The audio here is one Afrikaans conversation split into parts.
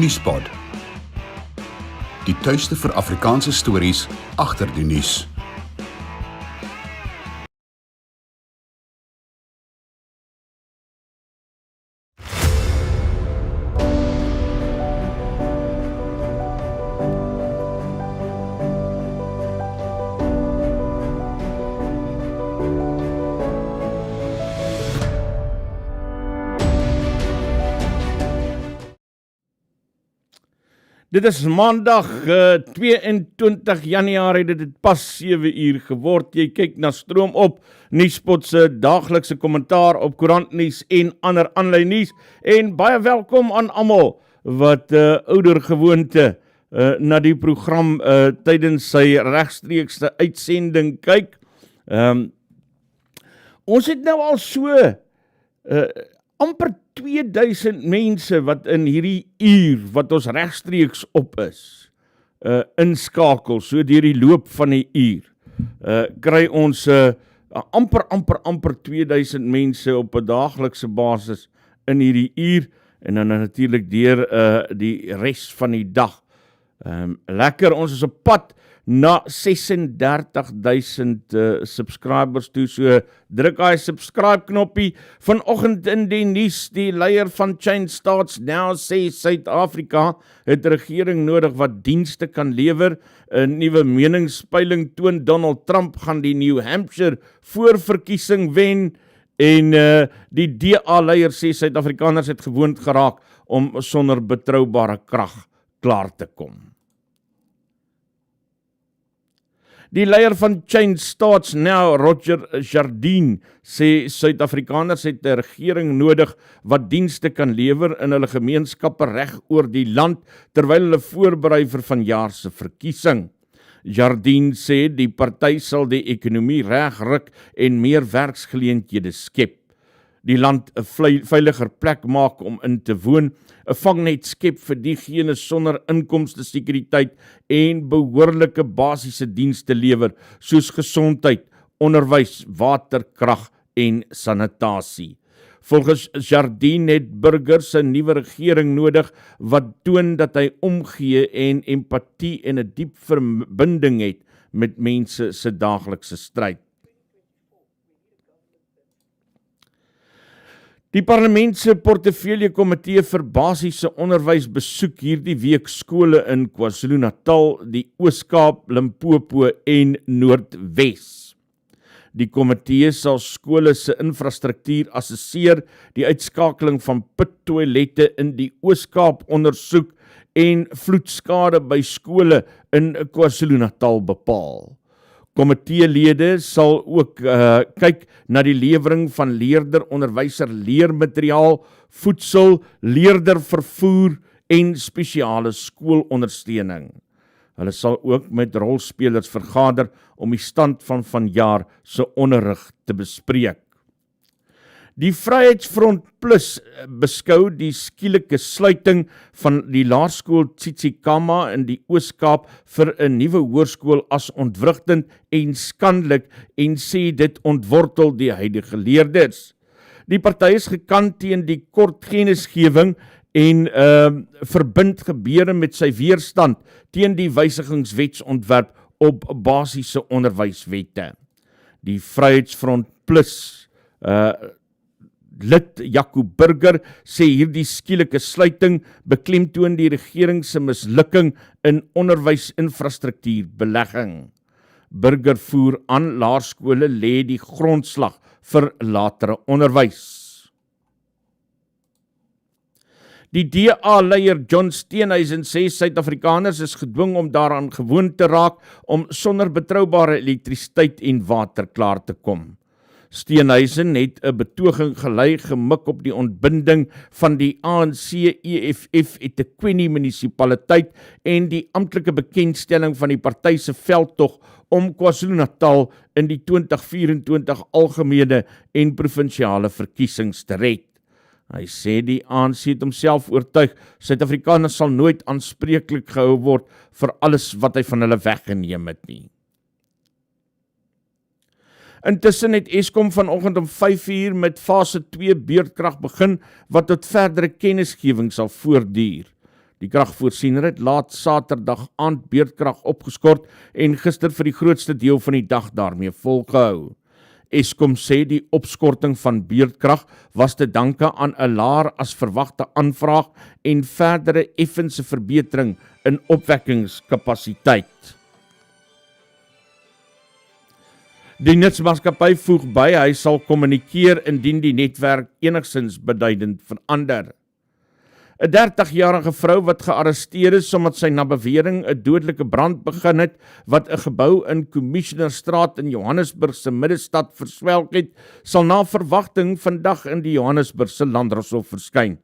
Nuuspod. Die tuiste vir Afrikaanse stories agter die nuus. Dit is maandag 22 Januarie, dit het pas 7 uur geword. Jy kyk na Stroomop, Nuuspod se daaglikse kommentaar op koerantnuus en ander aanlyn nuus. En baie welkom aan almal wat ouder gewoonte na die program tydens sy regstreekse uitsending kyk. Ons het nou al so amper 2000 mense wat in hierdie uur wat ons regstreeks op is, inskakel, so deur die loop van die uur. Kry ons amper 2000 mense op 'n daaglikse basis in hierdie uur, en dan natuurlik deur die res van die dag. Lekker, ons is op pad na 36,000 subscribers toe, so druk hy subscribe knoppie. Vanoggend in die nuus, die leier van Chain Starts Now sê Suid-Afrika het regering nodig wat dienste kan lewer. 'n Nuwe meningspeiling toon Donald Trump gaan die New Hampshire voorverkiesing wen, en die DA-leier sê Suid-Afrikaners het gewoond geraak om sonder betroubare krag klaar te kom. Die leier van Chain Starts Now, Roger Jardine, sê Suid-Afrikaners het 'n regering nodig wat dienste kan lewer in hulle gemeenskappe reg oor die land, terwyl hulle voorberei vir vanjaar se verkiesing. Jardine sê die party sal die ekonomie regryk en meer werksgeleenthede skep. Die land 'n veiliger plek maak om in te woon, 'n vangnet skep vir diegene sonder inkomste sekuriteit en behoorlike basiese dienste lewer, soos gesondheid, onderwys, water, krag en sanitasie. Volgens Jardine het burgers 'n nuwe regering nodig wat toon dat hy omgee en empatie en 'n diep verbinding het met mense se daaglikse stryd. Die parlement se portefeulje komitee vir basiese onderwys besoek hierdie week skole in KwaZulu-Natal, die Oos-Kaap, Limpopo en Noordwes. Die komitee sal skole se infrastruktuur assesseer, die uitskakeling van pittoilette in die Oos-Kaap ondersoek en vloedskade by skole in KwaZulu-Natal bepaal. Komiteelede sal ook kyk na die lewering van leerder-onderwyser leermateriaal, voedsel, leerdervervoer en spesiale skoolondersteuning. Hulle sal ook met rolspelers vergader om die stand van vanjaar se onderrig te bespreek. Die Vryheidsfront Plus beskou die skielike sluiting van die laerskool Tsitsikamma in die Oos-Kaap vir 'n nuwe hoërskool as ontwrigtend en skandelik en sê dit ontwortel die huidige leerders. Die party is gekant teen die kort kennisgewing en verbind gebeure met sy weerstand teen die wysigingswetsontwerp op basiese onderwyswette. Die Vryheidsfront Plus lid Jaco Burger sê hierdie skielike sluiting beklemtoon die regering se mislukking in onderwysinfrastruktuurbelegging. Burger voer aan laerskole lê die grondslag vir latere onderwys. Die DA-leier John Steenhuisen sê Suid-Afrikaners is gedwing om daaraan gewoon te raak om sonder betroubare elektrisiteit en water klaar te kom. Steenhuisen het 'n betoging gelei gemik op die ontbinding van die ANC EFF eThekwini munisipaliteit en die amptelike bekendstelling van die party se veldtog om KwaZulu-Natal in die 2024 algemene en provinsiale verkiesings te red. Hy sê die ANC het homself oortuig, Suid-Afrikaners sal nooit aanspreeklik gehou word vir alles wat hy van hulle weggeneem het nie. Intussen het Eskom vanoggend om 5 uur met fase 2 beurtkrag begin, wat tot verdere kennisgewing sal voortduur. Die kragvoorsiener het laat Saterdag aand beurtkrag opgeskort en gister vir die grootste deel van die dag daarmee volgehou. Eskom sê die opskorting van beurtkrag was te danke aan 'n laer as verwagte aanvraag en verdere effense verbetering in opwekkingskapasiteit. Die nutsmaatskappy voeg by, hy sal kommunikeer indien die netwerk enigstens beduidend verander. 'n 30-jarige vrou wat gearresteer is omdat sy na bewering 'n dodelike brand begin het wat 'n gebou in Commissionerstraat in Johannesburg se middestad verswelg het, sal na verwagting vandag in die Johannesburgse Landdroshof verskyn.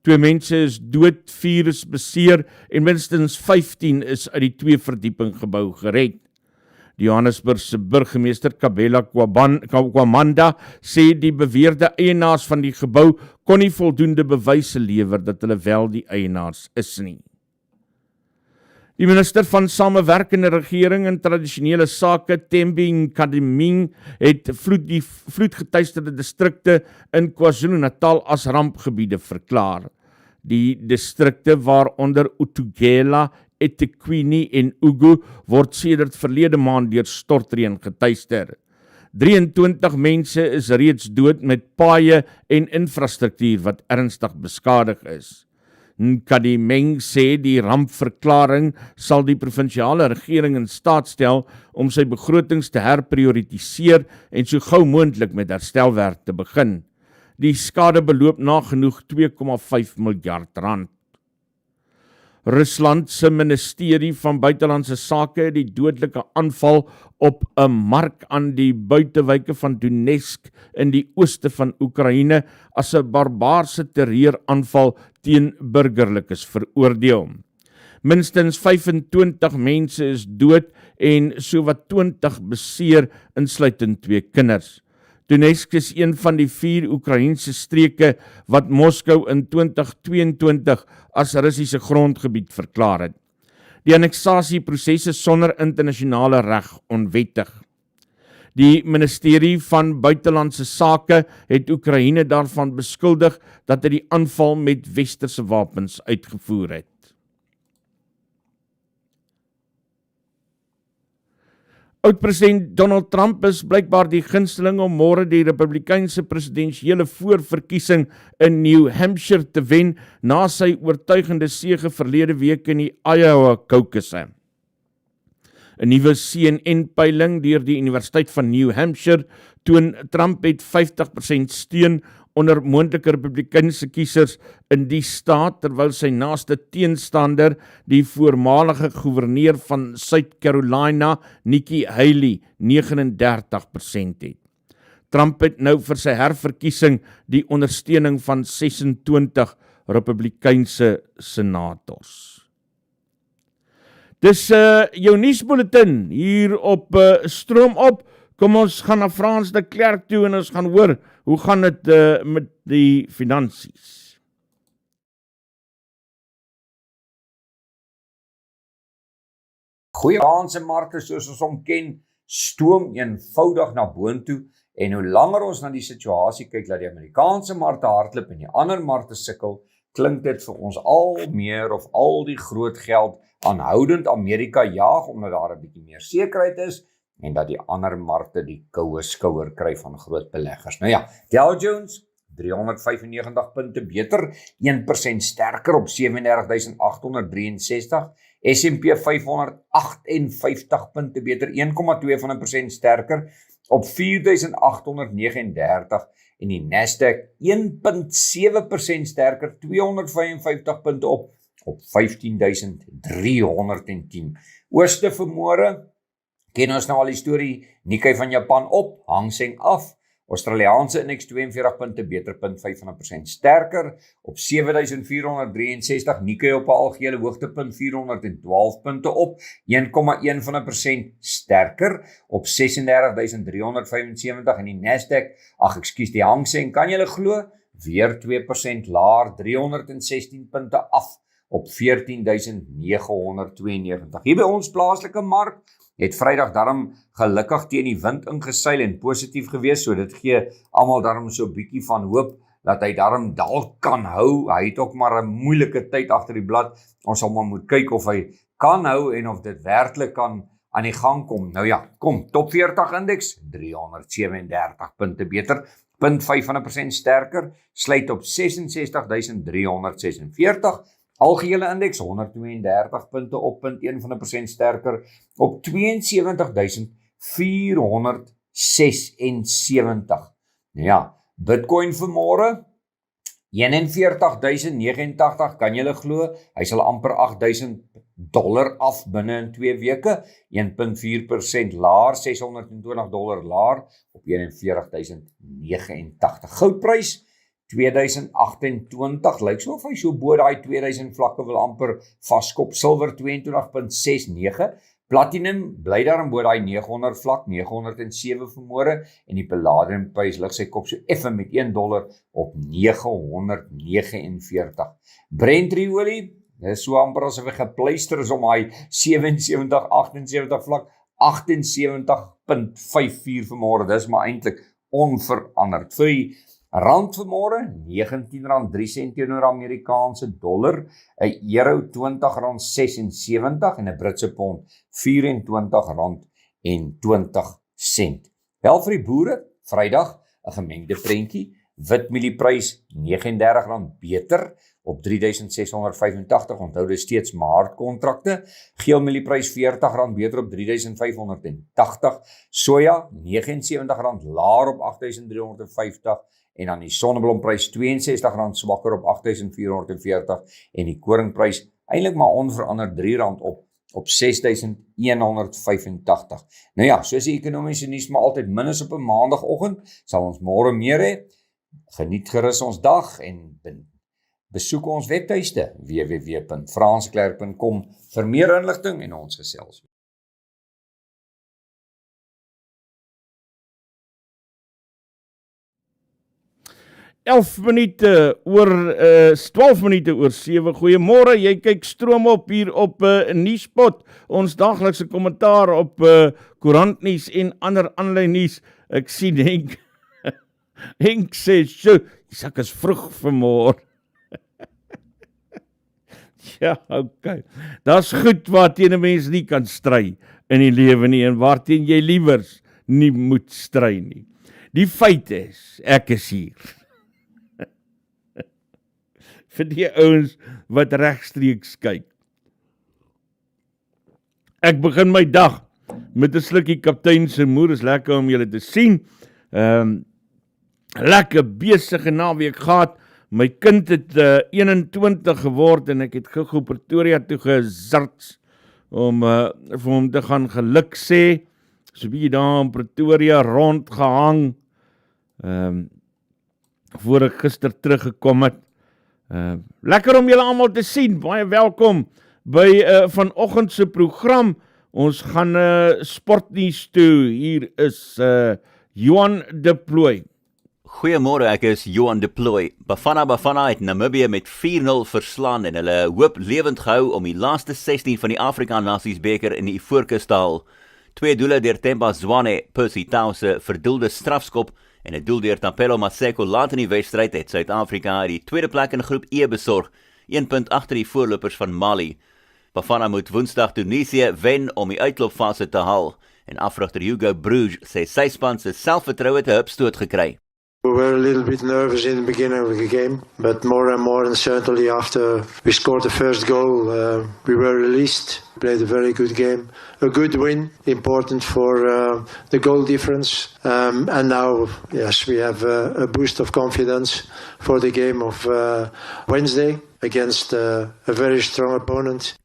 2 mense is dood, 4 is beseer en minstens 15 is uit die 2-verdieping gebou gered. Die Johannesburgse burgemeester Kabela Kwamanda sê die beweerde eienaars van die gebou kon nie voldoende bewyse lewer dat hulle wel die eienaars is nie. Die minister van Samewerkende Regering en Tradisionele Sake, Thembi Kadiming, het die vloedgetuisterde distrikte in KwaZulu-Natal as rampgebiede verklaar. Die distrikte waaronder Utugela, eThekwini en Ugu word sedert verlede maand deur stortreën getuister. 23 mense is reeds dood met paaie en infrastruktuur wat ernstig beskadig is. Nkadimeng sê die rampverklaring sal die provinsiale regering in staat stel om sy begrotings te herprioritiseer en so gou moontlik met herstelwerk te begin. Die skade beloop nagenoeg 2,5 miljard rand. Rusland se ministerie van buitelandse sake het die dodelike aanval op 'n mark aan die buitewyke van Donetsk in die ooste van Oekraïne as 'n barbaarse terreuraanval teen burgerlikes veroordeel. Minstens 25 mense is dood en sowat 20 beseer, insluitend 2 kinders. Donetsk is een van die 4 Oekraïense streke wat Moskou in 2022 as Russiese grondgebied verklaar het. Die anneksasieproses is sonder internasionale reg onwettig. Die ministerie van buitelandse sake het Oekraïne daarvan beskuldig dat hy die aanval met westerse wapens uitgevoer het. Oud-president Donald Trump is blykbaar die gunsteling om môre die Republikeinse presidensiële voorverkiesing in New Hampshire te wen na sy oortuigende sege verlede week in die Iowa caucusse. 'n Nuwe CNN-peiling deur die Universiteit van New Hampshire toon Trump het 50% steun onder moontlike Republikeinse kiesers in die staat, terwyl sy naaste teenstander, die voormalige gouverneur van Suid-Carolina, Nikki Haley, 39% het. Trump het nou vir sy herverkiesing die ondersteuning van 26 Republikeinse senators. Dis jou nuusbulletin hier op Stroomop. Kom ons gaan na Frans de Klerk toe en ons gaan hoor, hoe gaan dit met die finansies? Goeie markte soos ons hom ken, stoom eenvoudig na boontoe en hoe langer ons na die situasie kyk dat die Amerikaanse markte hardloop en die ander markte sukkel, klink dit vir ons al meer of al die groot geld aanhoudend Amerika jaag omdat daar 'n bietjie meer sekerheid is en dat die ander markte die koue skouer kry van groot beleggers. Nou ja, Dow Jones 395 punte beter, 1% sterker op 37.863, S&P 558 punte beter, 1,2% sterker op 4.839 en die Nasdaq 1,7% sterker, 255 punte op 15.310. Ooste vanmôre ken ons nou al die storie, Nikkei van Japan op, Hang Seng af, Australiaanse indeks 42 punte beter, 0,5% sterker, op 7.463, Nikkei op 'n algehele hoogtepunt 412 punte op, 1,1% sterker, op 36.375 en die Nasdaq, die Hang Seng, kan julle glo, weer 2% laer, 316 punte af, op 14.992. Hier by ons plaaslike mark, het Vrydag daarom gelukkig teen die wind ingeseil en positief gewees, so dit gee almal daarom so 'n bietjie van hoop dat hy daarom dalk kan hou. Hy het ook maar 'n moeilike tyd agter die blad. Ons sal maar moet kyk of hy kan hou en of dit werklik kan aan die gang kom. Nou ja, kom, top 40 indeks, 337 punte beter, 0,5% sterker, sluit op 66.346, algehele indeks, 132 punte op, 0,1% sterker, op 72.476. Nou ja, Bitcoin vanmôre, 41.089, kan julle glo, hy sal amper $8,000 af binne in 2 weke, 1,4% laer, $620 laer op 41.089. Goudprys 2028, lyk so of hy so bo daai 2000 vlakke wil amper vaskop. Silwer 22,69, Platinum bly daarom bo daai 900 vlak, 907 vanmôre, en die palladiumprys lig sy kop so effe met $1 op 949. Brent olie, dis so amper asof hy gepleister is om hy 77, 78 vlak, 78,54 vanmôre, dis maar eintlik onveranderd. Vir die rand vanmôre, R19,03 teenoor Amerikaanse dollar, 'n euro R20,76 en 'n Britse pond R24,20. Wel vir die boere, Vrydag 'n gemengde prentjie, wit mielieprys R39 beter op 3.685, onthou dit steeds maartkontrakte, geel mielieprys R40 beter op 3.580, soja R79 laer op 8.350, en dan die sonneblomprys R62 swakker op 8.440 en die koringprys eintlik maar onveranderd R3 op 6.185. Nou ja, soos die ekonomiese nuus maar altyd minus op 'n maandagooggend, sal ons môre meer hê. Geniet gerus ons dag en besoek ons webtuiste www.fransklerk.com vir meer inligting en ons gesels. 12 minute oor 7. Goeiemôre, jy kyk Stroomop hier op Nuuspod, ons daaglikse kommentaar op koerantnuus en ander aanlyn nuus. Ek sien Henk sê, "Sjoe, die sak is vroeg vanmôre." Ja, okay. Daar's goed waarteen 'n mens nie kan stry in die lewe nie en waarteen jy liewers nie moet stry nie. Die feit is, ek is hier. Vir die ouens wat regstreeks kyk. Ek begin my dag met 'n slukkie kaptein se moer, is lekker om julle te sien. Lekker besige naweek gehad. My kind het 21 geword en ek het gou Pretoria toe gezarts om vir hom te gaan geluk sê. So 'n bietjie daar in Pretoria rondgehang voor ek gister teruggekom het. Lekker om julle almal te sien, baie welkom by vanoggend se program. Ons gaan sportnuus toe. Hier is Johan de Plooy. Goeiemôre, ek is Johan de Plooy. Bafana het Namibië met 4-0 verslaan en hulle hoop lewend gehou om die laaste 16 van die Afrika Nasies beker in die Ivoorkus te haal. 2 doele deur Themba Zwane, Percy Tau se verdoelde strafskop en 'n doel deur Tapelo Maseko laat in die wedstryd het Suid-Afrika die tweede plek in groep E besorg, 1 punt agter die voorlopers van Mali. Bafana moet Woensdag Tunesië wen om die uitloopfase te haal en afrigter Hugo Bruges sê sy span se selfvertroue het 'n hupstoot gekry. We were a little bit nervous in the beginning of the game, but more and more, and certainly after we scored the first goal, we were released, played a very good game, a good win, important for the goal difference, and now, yes, we have a boost of confidence for the game of Wednesday against a very strong opponent.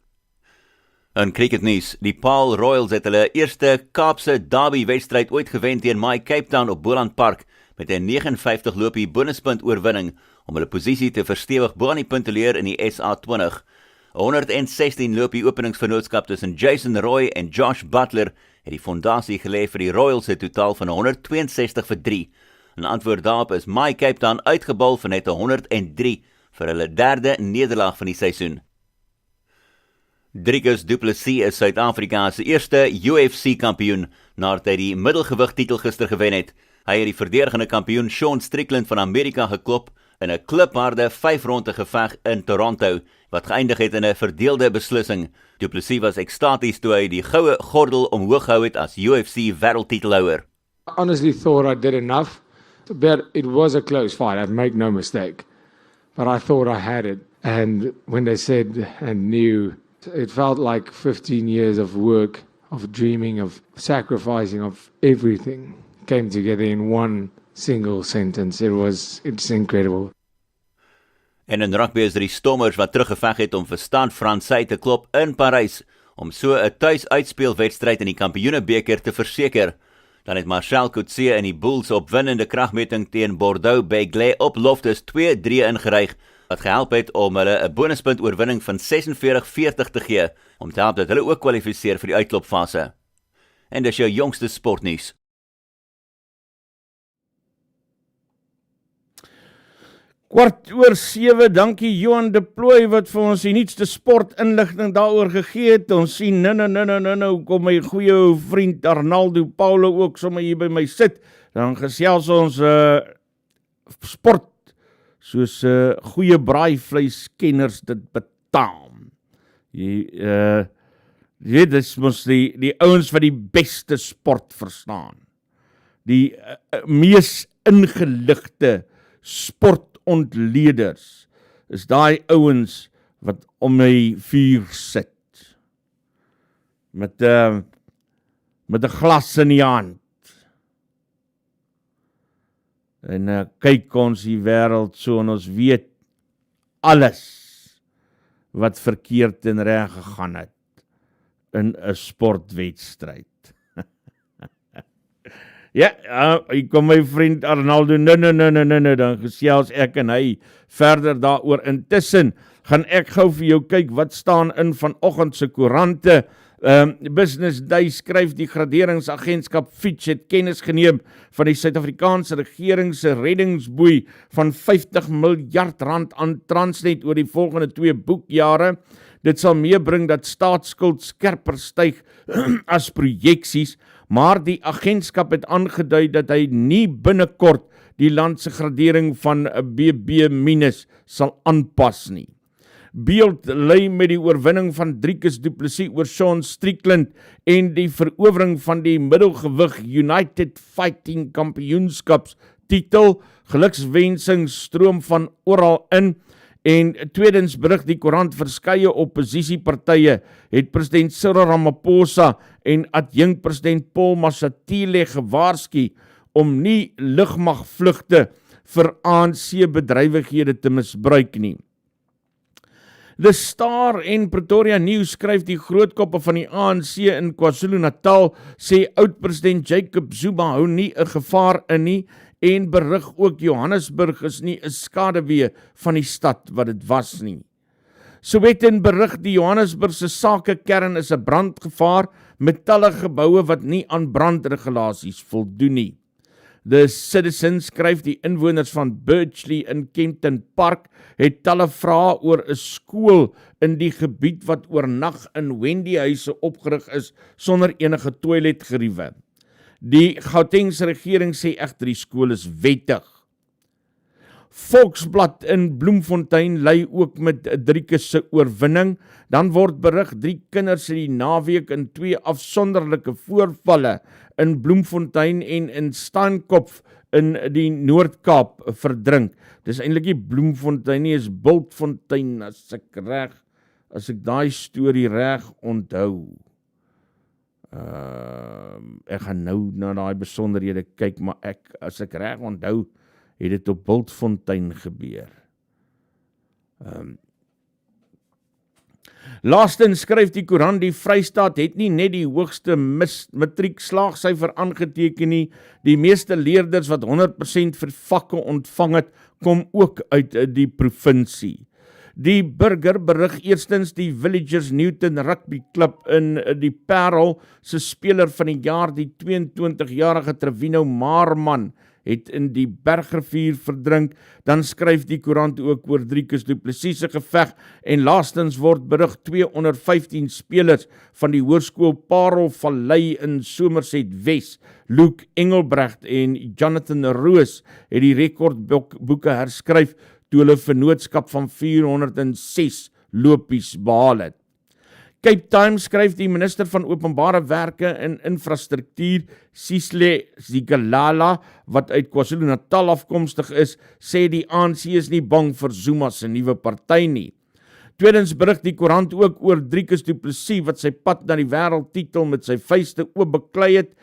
In cricketnuus, die Paarl Royals het hulle eerste Kaapse derby wedstryd ooit gewen teen My Cape Town op Boland Park met 'n 59 lopie bonuspunt oorwinning om hulle posisie te verstewig bo aan die punteleer in die SA20. 116 lopie openingsvennootskap tussen Jason Roy en Josh Butler het die fondasie gelê vir die Royals se totaal van 162 vir 3. In antwoord daarop is My Cape Town uitgebal vir net 103 vir hulle derde nederlaag van die seisoen. Dricus is Suid-Afrika se eerste UFC kampioen nadat hy die middelgewig titel gister gewen het. Hy het die verdedigende kampioen Sean Strickland van Amerika geklop in 'n klipharde 5-ronde geveg in Toronto, wat geëindig het in 'n verdeelde beslissing. Du Plessis was ekstaties toe hy die goue gordel omhoog gehou het as UFC wêreldtitelhouer. I honestly thought I did enough, but it was a close fight, I'd make no mistake. But I thought I had it. And when they said and knew, it felt like 15 years of work, of dreaming, of sacrificing, of everything came together in one single sentence. It's incredible. En in rugby is die Stormers wat teruggeveg het om vir Stade Francais te klop in Parys, om so 'n tuisuitspeelwedstryd in die Kampioenebeker te verseker. Dan het Marcel Coetzee in die Bulls opwinnende kragmeting teen Bordeaux-Bègles op Loftus 2-3 ingeryg, wat gehelp het om hulle 'n bonuspunt oorwinning van 46-40 te gee, om te help dat hulle ook kwalifiseer vir die uitklopfase. En dis jou jongste sportnuus. Kwart oor 7, dankie Johan de Plooy wat vir ons die nuutste sportinligting daaroor gegee het. Ons sien nou kom my goeie vriend Arnaldo Paulo ook sommer hier by my sit. Dan gesels ons sport soos goeie braaivleiskenners dit betaam. Jy weet, dis mos die ouens wat die beste sport verstaan. Die mees ingeligte sportontleeders is daai ouens wat om my vuur sit. Met 'n glas in die hand. En kyk ons die wêreld so en ons weet alles wat verkeerd en reg gegaan het in 'n sportwedstryd. Ja, hier kom my vriend Arnaldo, dan gesels ek en hy verder daaroor. Intussen gaan ek gou vir jou kyk wat staan in vanoggend se koerante. Business Day skryf die graderingsagentskap Fitch het kennis geneem van die Suid-Afrikaanse regering se reddingsboei van 50 miljard rand aan Transnet oor die volgende 2 boekjare. Dit sal meebring dat staatsskuld skerper styg as projeksies, maar die agentskap het aangedui dat hy nie binnekort die land se gradering van BB- sal aanpas nie. Beeld lei met die oorwinning van Dricus Du Plessis oor Sean Strickland en die verowering van die middelgewig United Fighting Kampioenskaps titel. Gelukswensings stroom van oral in. En tweedens berig die koerant verskeie opposisiepartye het president Cyril Ramaphosa en adjunkpresident Paul Mashatile gewaarsku om nie lugmagvlugte vir ANC bedrywighede te misbruik nie. The Star en Pretoria News skryf die grootkoppe van die ANC in KwaZulu-Natal sê oud-president Jacob Zuma hou nie 'n gevaar in nie en berig ook Johannesburg is nie 'n skaduwee van die stad wat dit was nie. Sowetan berig die Johannesburgse sakekern is 'n brandgevaar met talle geboue wat nie aan brandregulasies voldoen nie. The Citizen skryf die inwoners van Birchley in Kempton Park het talle vrae oor 'n skool in die gebied wat oornag in Wendyhuise opgerig is sonder enige toiletgeriewe. Die Gautengse regering sê egter die skool is wettig. Volksblad in Bloemfontein lei ook met Dricus se oorwinning. Dan word berig 3 kinders in die naweek in 2 afsonderlike voorvalle in Bloemfontein en in Staankopf in die Noord-Kaap verdrink. Dis eintlik nie Bloemfontein nie, is Bultfontein as ek daai storie reg onthou. Ek gaan nou na daai besonderhede kyk, maar as ek reg onthou, het dit op Bultfontein gebeur. Laastens skryf die koerant die Vrystaat het nie net die hoogste matriekslaagsyfer aangeteken nie, die meeste leerders wat 100% vir vakke ontvang het, kom ook uit die provinsie. Die Burger berig eerstens die Villagers Newton Rugby Club in die Parel se speler van die jaar, die 22-jarige Trevino Maarman, het in die Bergrivier verdrink. Dan skryf die koerant ook oor Dricus Du Plessis se geveg en laastens word berig 215 spelers van die hoërskool Parelvallei in Somerset Wes, Luke Engelbrecht en Jonathan Roos het die rekordboeke herskryf toe hulle 'n vennootskap van 406 lopies behaal het. Cape Times skryf die minister van openbare werke en infrastruktuur, Sisile Zikalala, wat uit KwaZulu-Natal afkomstig is, sê die ANC is nie bang vir Zuma se nuwe party nie. Tweedens berig die koerant ook oor Dricus wat sy pad na die wêreldtitel met sy vuiste oop beklei het.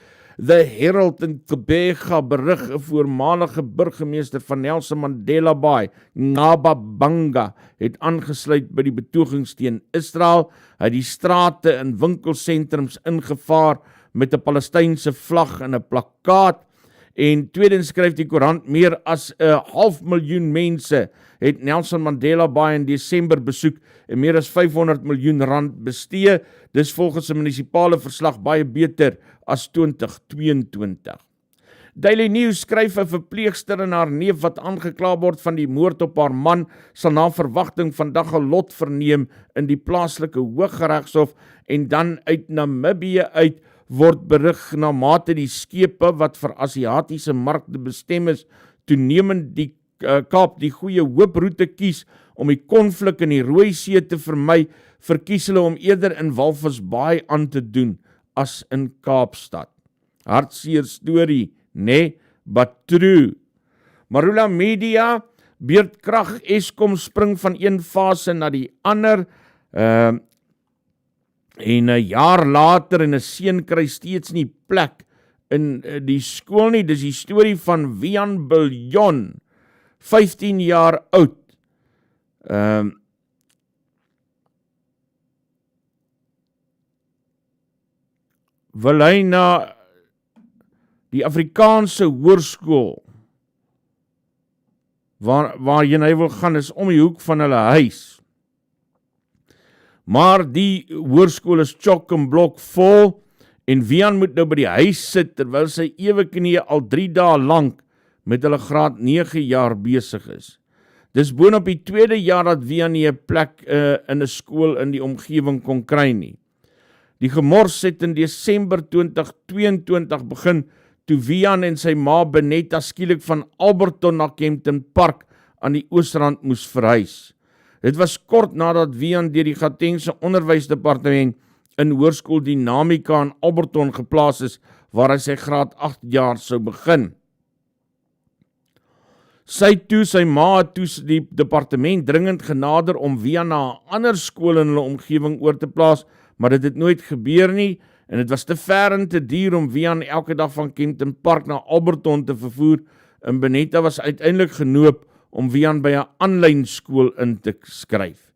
The Herald in Tebega berig 'n voormalige burgemeester van Nelson Mandela Bay, Ngababanga, het aangesluit by die betogings teen Israel. Hy het die strate en winkelsentrums ingevaar met 'n Palestynse vlag en 'n plakkaat. En tweedens skryf die koerant meer as 500.000 mense het Nelson Mandela Bay in Desember besoek en meer as 500 miljoen rand bestee. Dis volgens 'n munisipale verslag baie beter as 2022. Daily News skryf 'n verpleegster en haar neef wat aangekla word van die moord op haar man sal na verwagting vandag 'n lot verneem in die plaaslike Hooggeregshof en dan uit Namibië uit word berig na mate die skepe wat vir Asiatiese markte bestem is, toenemend die Kaap die goeie hooproete kies om die konflik in die Rooi See te vermy, verkies hulle om eerder in Walvisbaai aan te doen as in Kaapstad. Hartseer storie, nee, but true. Marula Media, beurtkrag Eskom spring van een fase na die ander, en 'n jaar later en 'n seun kry steeds nie plek in die skool nie. Dis die storie van Wian Biljon, 15 jaar oud. Wil hy na die Afrikaanse hoërskool, waarheen hy wil gaan, is om die hoek van hulle huis. Maar die hoërskool is chok en blok vol, en Wian moet nou by die huis sit, terwyl sy ewe knie al 3 dae lank met hulle graad 9 jaar besig is. Dis boonop die tweede jaar dat Wian nie 'n plek in 'n skool in die omgewing kon kry nie. Die gemors het in Desember 2022 begin, toe Wian en sy ma Benetta skielik van Alberton na Kempton Park aan die Oosrand moes verhuis. Dit was kort nadat Wian deur die Gautengse onderwysdepartement in hoërskool Dinamika in Alberton geplaas is, waar hy sy graad 8 jaar sou begin. Sy ma het toe die departement dringend genader om Wian na 'n ander skool in hulle omgewing oor te plaas, maar dit het nooit gebeur nie, en dit was te ver en te duur om Wian elke dag van Kempton Park na Alberton te vervoer, en Benetta was uiteindelik genoop om Wian by 'n aanlyn skool in te skryf.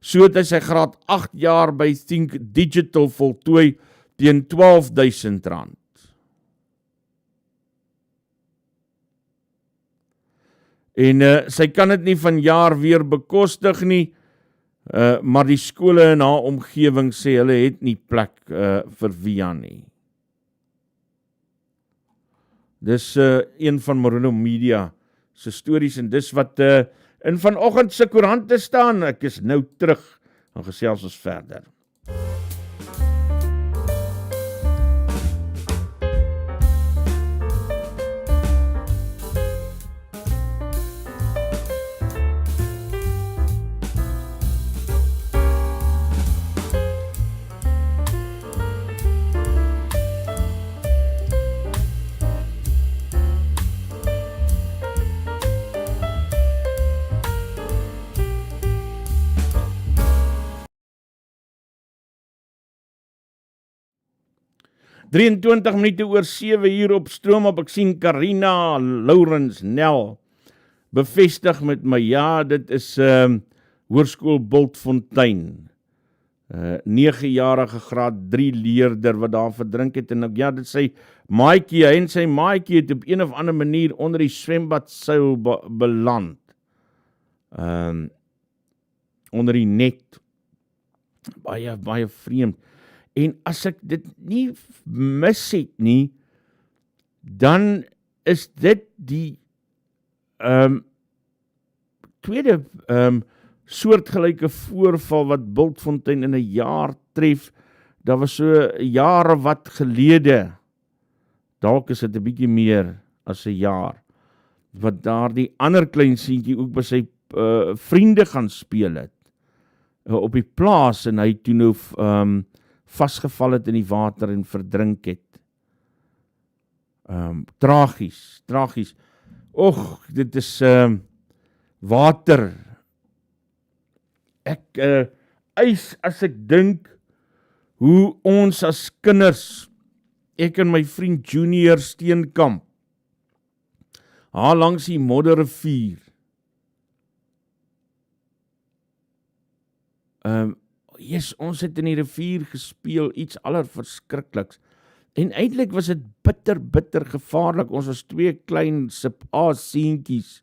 So het hy sy graad 8 jaar by Think Digital voltooi teen R12.000. En sy kan dit nie vanjaar weer bekostig nie, maar die skole in haar omgewing sê hulle het nie plek vir Wian nie. Dis een van Marula Media se stories, en dis wat in vanoggend se koerante staan. Ek is nou terug, en gesels ons verder. (23:07) op Stroomop. Ek sien Karina Lourens Nel bevestig met my, ja, dit is hoërskool Bultfontein. 9-jarige graad 3 leerder wat daar verdrink het, en ja, dit sy maatjie, hy en sy maatjie het op een of ander manier onder die swembadseil beland. Onder die net. Baie vreemd. En as ek dit nie mis het nie, dan is dit die tweede soortgelyke voorval wat Bultfontein in 'n jaar tref. Daar was so jare wat gelede, dalk is dit 'n bietjie meer as 'n jaar, wat daar die ander klein seentjie ook by sy vriende gaan speel het, op die plaas, en hy toe nou vasgeval het in die water en verdrink het. Tragies. Och, dit is water. Ek eis as ek dink hoe ons as kinders, ek en my vriend Junior Steenkamp, langs die Modderrivier, ons het in die rivier gespeel, iets allerverskrikliks. En eintlik was dit bitter gevaarlik. Ons was 2 klein sip-A-seentjies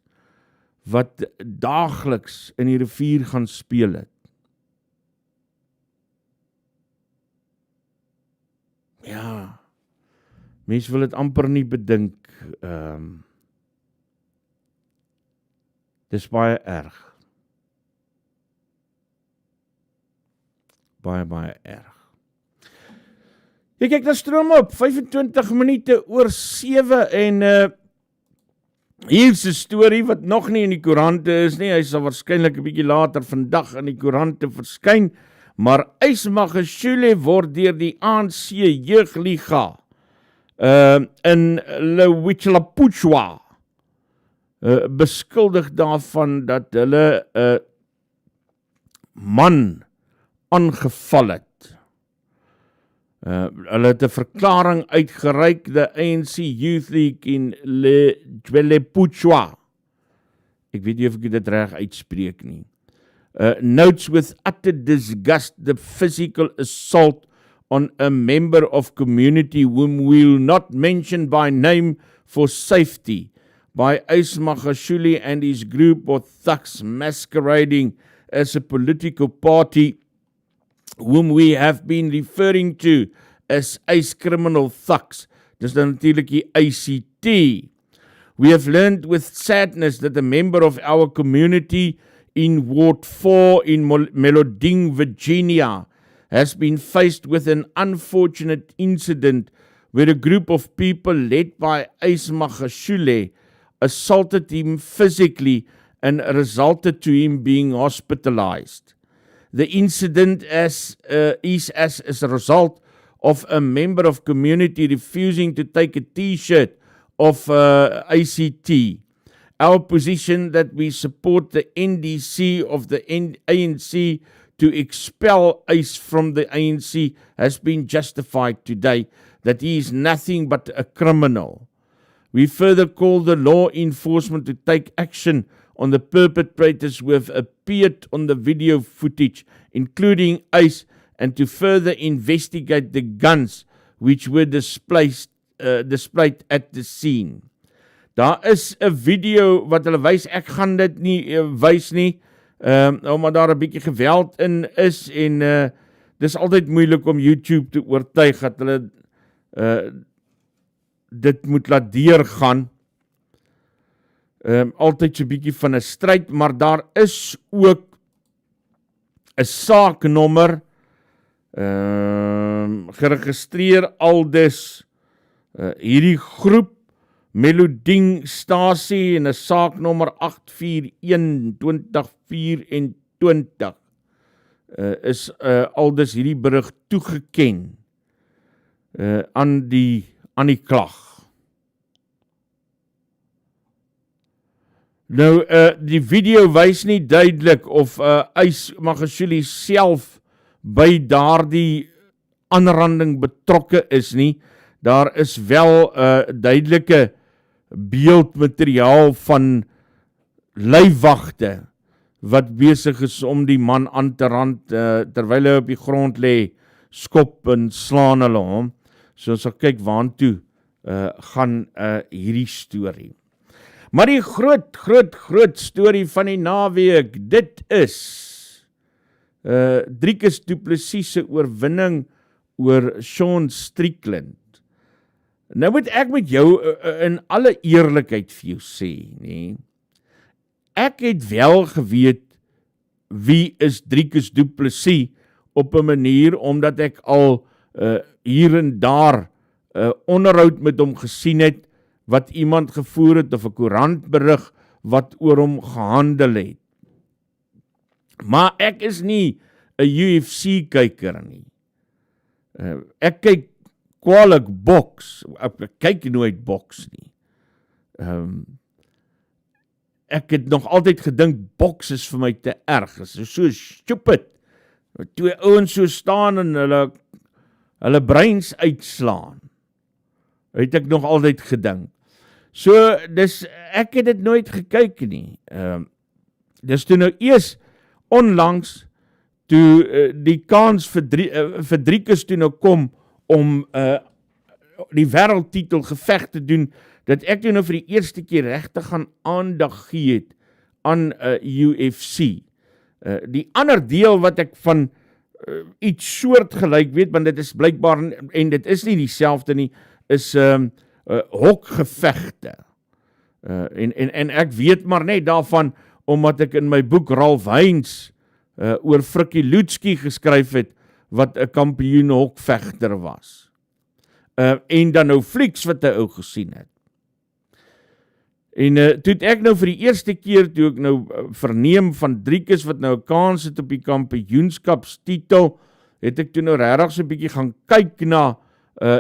wat daaglikse in die rivier gaan speel het. Ja, mens wil dit amper nie bedink. Dis baie erg. Baie erg. Jy kyk na Stroomop, 25 minute oor 7 en hier is 'n storie wat nog nie in die koerante is nie. Hy sal waarskynlik 'n bietjie later vandag in die koerante verskyn, maar Ysmagashule word deur die ANC Jeugliga in Lewitlapuchwa beskuldig daarvan dat hulle 'n man aangeval het. Hulle het 'n verklaring uitgereik, the ANC Youth League in Lewitlapuchwa. Ek weet nie of ek dit reg uitspreek nie. Notes with utter disgust the physical assault on a member of community whom we will not mention by name for safety by Ysmagashule and his group of thugs masquerading as a political party whom we have been referring to as Ace Criminal Thugs. Dis dan natuurlik die ACT. We have learned with sadness that a member of our community in Ward 4 in Meloding, Virginia, has been faced with an unfortunate incident where a group of people led by Ysmagashule assaulted him physically and resulted to him being hospitalized. The incident is as a result of a member of community refusing to take a t-shirt of ACT. Our position that we support the NDC of the ANC to expel Ace from the ANC has been justified today, that he is nothing but a criminal. We further call the law enforcement to take action on the perpetrators who have appeared on the video footage, including Ace, and to further investigate the guns which were displayed at the scene. Daar is 'n video wat hulle wys, ek gaan dit nie wys nie, omdat daar 'n bietjie geweld in is, en dis altyd moeilik om YouTube te oortuig dat hulle dit moet laat deurgaan. Altyd so 'n bietjie van 'n stryd, maar daar is ook 'n saaknommer geregistreer aldus hierdie groep Meloding Stasie en 'n saaknommer 841-2024 is aldus hierdie berig toegeken aan die klag. Nou, die video wys nie duidelik of Ysmagashule self by daardie aanranding betrokke is nie. Daar is wel duidelike beeldmateriaal van lyfwagte wat besig is om die man aan te rand terwyl hy op die grond lê, skop en slaan hulle hom. So ons sal kyk waantoe gaan hierdie storie. Maar die groot storie van die naweek, dit is Dricus se oorwinning oor Sean Strickland. Nou moet ek met jou in alle eerlikheid vir jou sê, nee. Ek het wel geweet wie is Dricus op 'n manier, omdat ek al hier en daar onderhoud met hom gesien het, wat iemand gevoer het, of 'n koerantberig wat oor hom gehandel het. Maar ek is nie 'n UFC kyker nie. Ek kyk kwaliek boks, ek kyk nooit boks nie. Ek het nog altyd gedink boks is vir my te erg, is so stupid. Twee ouens so staan en hulle breins uitslaan. Het ek nog altyd gedink. So, ek het dit nooit gekyk nie. Dis toe nou eers onlangs, toe die kans vir Dricus toe nou kom om die wêreldtitel geveg te doen, dat ek toe nou vir die eerste keer regtig gaan aandag gee het aan UFC. Die ander deel wat ek van iets soortgelyk weet, want dit is blykbaar, en dit is nie dieselfde nie, is hokgevegte. En ek weet maar net daarvan, omdat ek in my boek Ralph Heinz oor Frikkie Lutski geskryf het, wat 'n kampioen hokvegter was. En dan nou flieks wat hy ou gesien het. En toe het ek nou vir die eerste keer, toe ek nou verneem van Dricus, wat nou 'n kans het op die kampioenskapstitel, het ek toe nou regtig so 'n bietjie gaan kyk na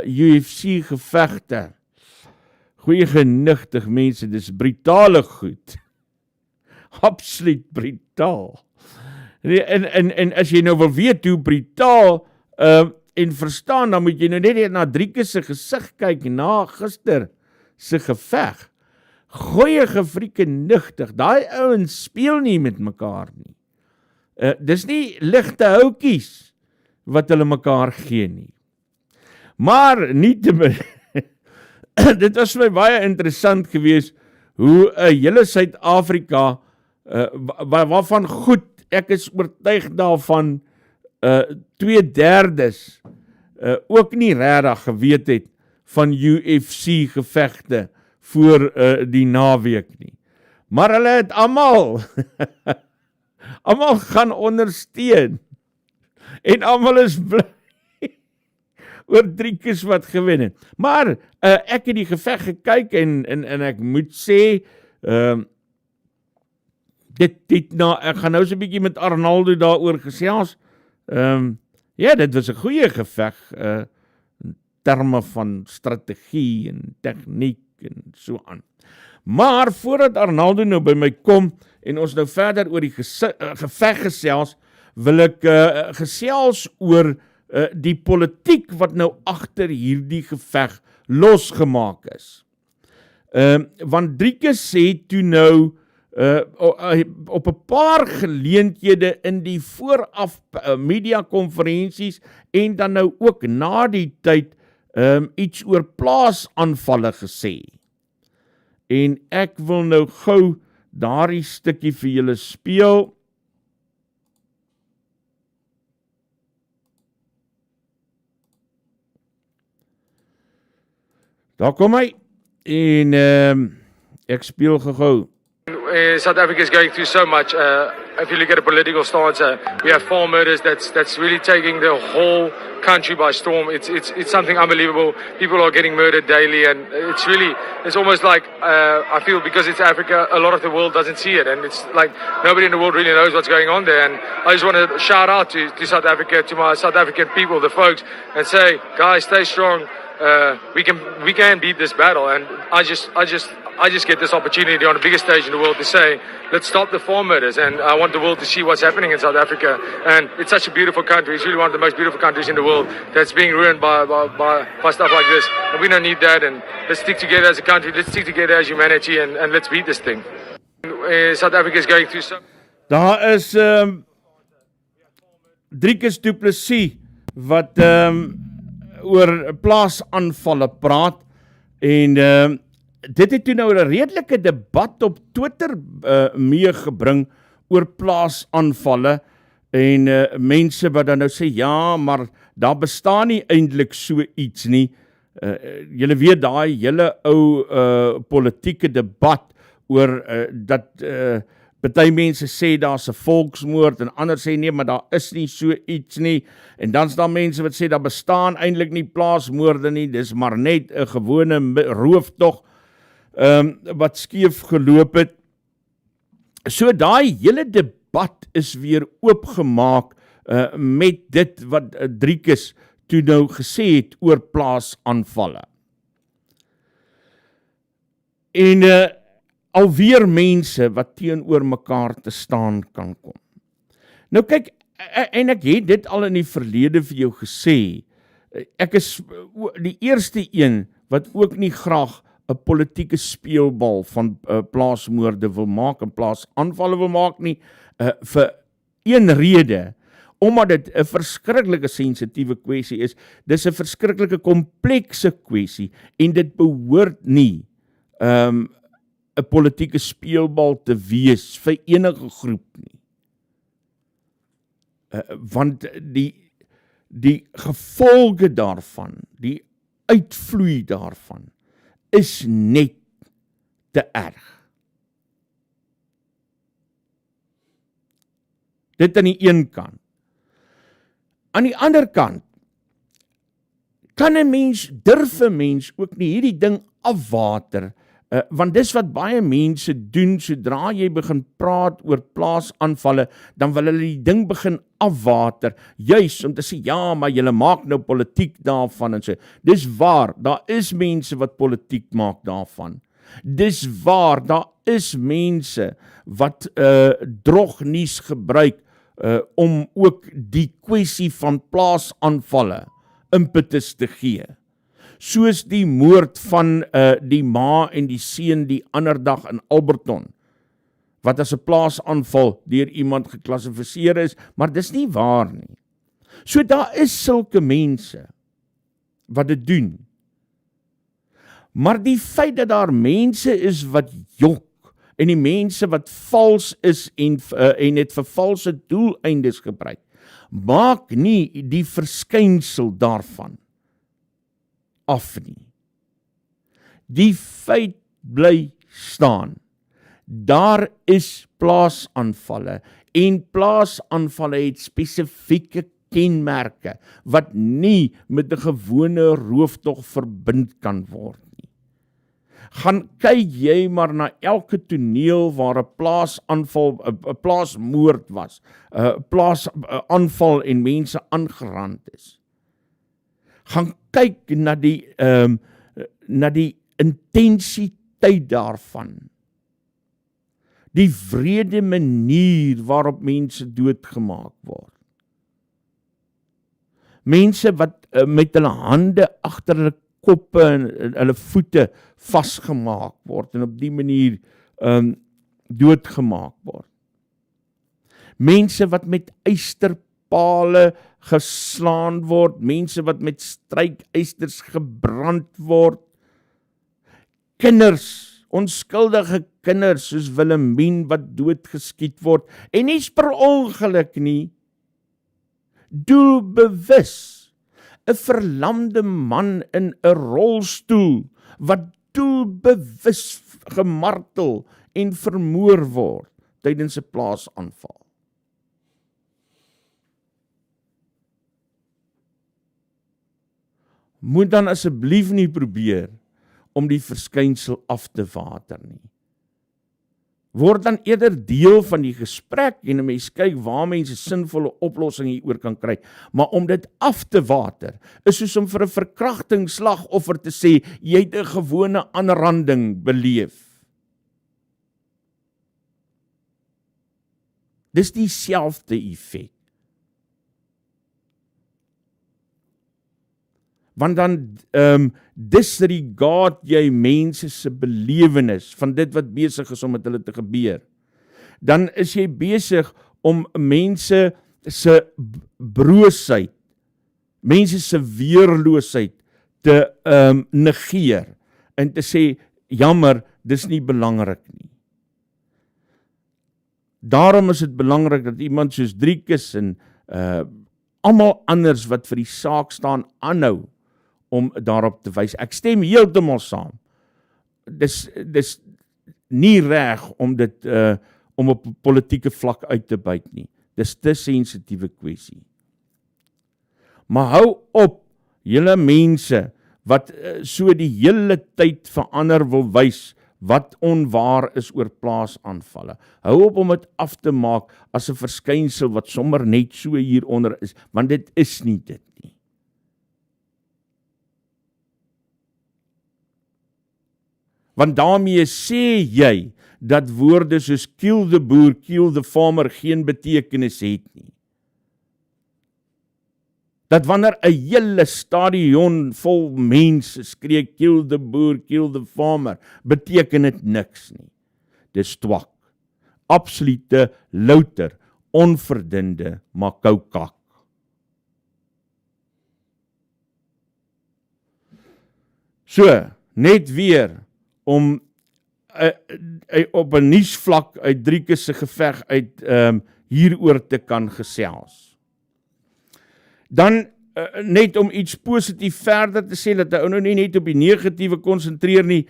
UFC gevegte. Goeie genigtig mense, dis brutale goed. Absoluut brutaal. En as jy nou wil weet hoe brutaal en verstaan, dan moet jy nou net na Dricus se gesig kyk na gister se geveg. Goeie gefrieke nigtig, daai ouens speel nie met mekaar nie. Dis nie ligte houtjies wat hulle mekaar gee nie. Maar nietemin, dit was vir my baie interessant geweest, hoe hele Suid-Afrika, waarvan goed, ek is oortuig daarvan, 2/3 ook nie regtig geweet het van UFC gevegte voor die naweek nie. Maar hulle het almal gaan ondersteun, en almal is bly oor Dricus wat gewen het. Maar ek het die geveg gekyk, en ek moet sê, ek gaan nou so 'n bietjie met Arnaldo daaroor gesels. Ja, dit was 'n goeie geveg, in terme van strategie en tegniek en so aan. Maar voordat Arnaldo nou by my kom en ons nou verder oor die geveg gesels, wil ek gesels oor die politiek wat nou agter hierdie geveg losgemaak is. Want Dricus sê toe nou op 'n paar geleenthede in die vooraf media konferensies en dan nou ook na die tyd iets oor plaasaanvalle gesê. En ek wil nou gou daardie stukkie vir julle speel. Daar kom hy, en ek speel gou. South Africa is going through so much. If you look at a political stance, we have 4 murders that's really taking the whole country by storm. It's something unbelievable. People are getting murdered daily, and it's almost like I feel because it's Africa, a lot of the world doesn't see it, and it's like nobody in the world really knows what's going on there. And I just want to shout out to South Africa, to my South African people, the folks, and say, guys, stay strong. We can beat this battle, and I just get this opportunity on the biggest stage in the world to say, let's stop the 4 murders, and I want the world to see what's happening in South Africa. And it's such a beautiful country. It's really one of the most beautiful countries in the world that's being ruined by stuff like this. And we don't need that, and let's stick together as a country, let's stick together as humanity, and let's beat this thing. South Africa is going through so... Daar is Dricus du Plessis wat oor plaasaanvalle praat, en dit het toe nou 'n redelike debat op Twitter meegebring oor plaasaanvalle, en mense wat dan nou sê, ja, maar daar bestaan nie eintlik so iets nie. Julle weet daai hele ou politieke debat oor dat party mense sê daar's 'n volksmoord, en ander sê nee, maar daar is nie so iets nie, en dan's daar mense wat sê daar bestaan eintlik nie plaasmoorde nie, dis maar net 'n gewone rooftog wat skeef geloop het. So daai hele debat debat is weer oopgemaak met dit wat Dricus toe nou gesê het oor plaasaanvalle. En alweer mense wat teenoor mekaar te staan kan kom. Nou kyk, en ek het dit al in die verlede vir jou gesê, ek is die eerste een wat ook nie graag 'n politieke speelbal van plaasmoorde wil maak en plaasaanvalle wil maak nie, vir een rede, omdat dit 'n verskriklike sensitiewe kwessie is, dis 'n verskriklike komplekse kwessie, en dit behoort nie 'n politieke speelbal te wees vir enige groep nie. Want die gevolge daarvan, die uitvloei daarvan, is net te erg. Dit aan die een kant. Aan die ander kant, kan 'n mens, durf 'n mens ook nie hierdie ding afwater, want dis wat baie mense doen, sodra jy begin praat oor plaasaanvalle, dan wil hulle die ding begin afwater, juis om te sê, ja, maar julle maak nou politiek daarvan en so. Dis waar, daar is mense wat politiek maak daarvan. Dis waar, daar is mense wat drognuus gebruik om ook die kwessie van plaasaanvalle impetus te gee. Soos die moord van die ma en die seun die ander dag in Alberton, wat as 'n plaasaanval deur iemand geklassifiseer is, maar dis nie waar nie. So daar is sulke mense wat dit doen. Maar die feit dat daar mense is wat jok, en die mense wat vals is en het vir valse doeleindes gebruik, maak nie die verskynsel daarvan af nie. Die feit bly staan. Daar is plaasaanvalle, en plaasaanvalle het spesifieke kenmerke wat nie met 'n gewone rooftog verbind kan word nie. Gaan kyk jy maar na elke toneel waar 'n plaasaanval, 'n plaasmoord was, 'n plaasaanval en mense aangerand is. Gaan kyk na die intensiteit daarvan. Die wrede manier waarop mense doodgemaak word. Mense wat met hulle hande agter hulle koppe en hulle voete vasgemaak word en op die manier doodgemaak word. Mense wat met ysterpale geslaan word, mense wat met strykysters gebrand word, kinders, onskuldige kinders soos Wilhelmien wat doodgeskiet word, en nie per ongeluk nie, doelbewus, 'n verlamde man in 'n rolstoel, wat doelbewus gemartel en vermoor word tydens 'n plaasaanval. Moet dan asseblief nie probeer om die verskynsel af te water nie. Word dan eerder deel van die gesprek en 'n mens kyk waar mense sinvolle oplossings hieroor kan kry. Maar om dit af te water is soos om vir 'n verkrachtingsslagoffer te sê, jy het 'n gewone aanranding beleef. Dis dieselfde effek. Want dan disregard jy mense se belewenis van dit wat besig is om met hulle te gebeur. Dan is jy besig om mense se broosheid, mense se weerloosheid te negeer en te sê, jammer, dis nie belangrik nie. Daarom is dit belangrik dat iemand soos Dricus en almal anders wat vir die saak staan aanhou om daarop te wys. Ek stem heeltemal saam. Dis nie reg om dit om op 'n politieke vlak uit te byt nie. Dis te sensitiewe kwessie. Maar hou op, julle mense wat so die hele tyd vir ander wil wys wat onwaar is oor plaasaanvalle. Hou op om dit af te maak as 'n verskynsel wat sommer net so hieronder is, want dit is nie dit nie. Want daarmee sê jy dat woorde soos kill the boer, kill the farmer geen betekenis het nie. Dat wanneer 'n hele stadion vol mense skree kill the boer, kill the farmer, beteken dit niks nie. Dis twak. Absolute, louter, onverdinde makoukak. So, net weer om op 'n nuusvlak uit Dricus se geveg uit hieroor te kan gesels. Dan net om iets positief verder te sê, dat hy nou nie net op die negatiewe konsentreer nie,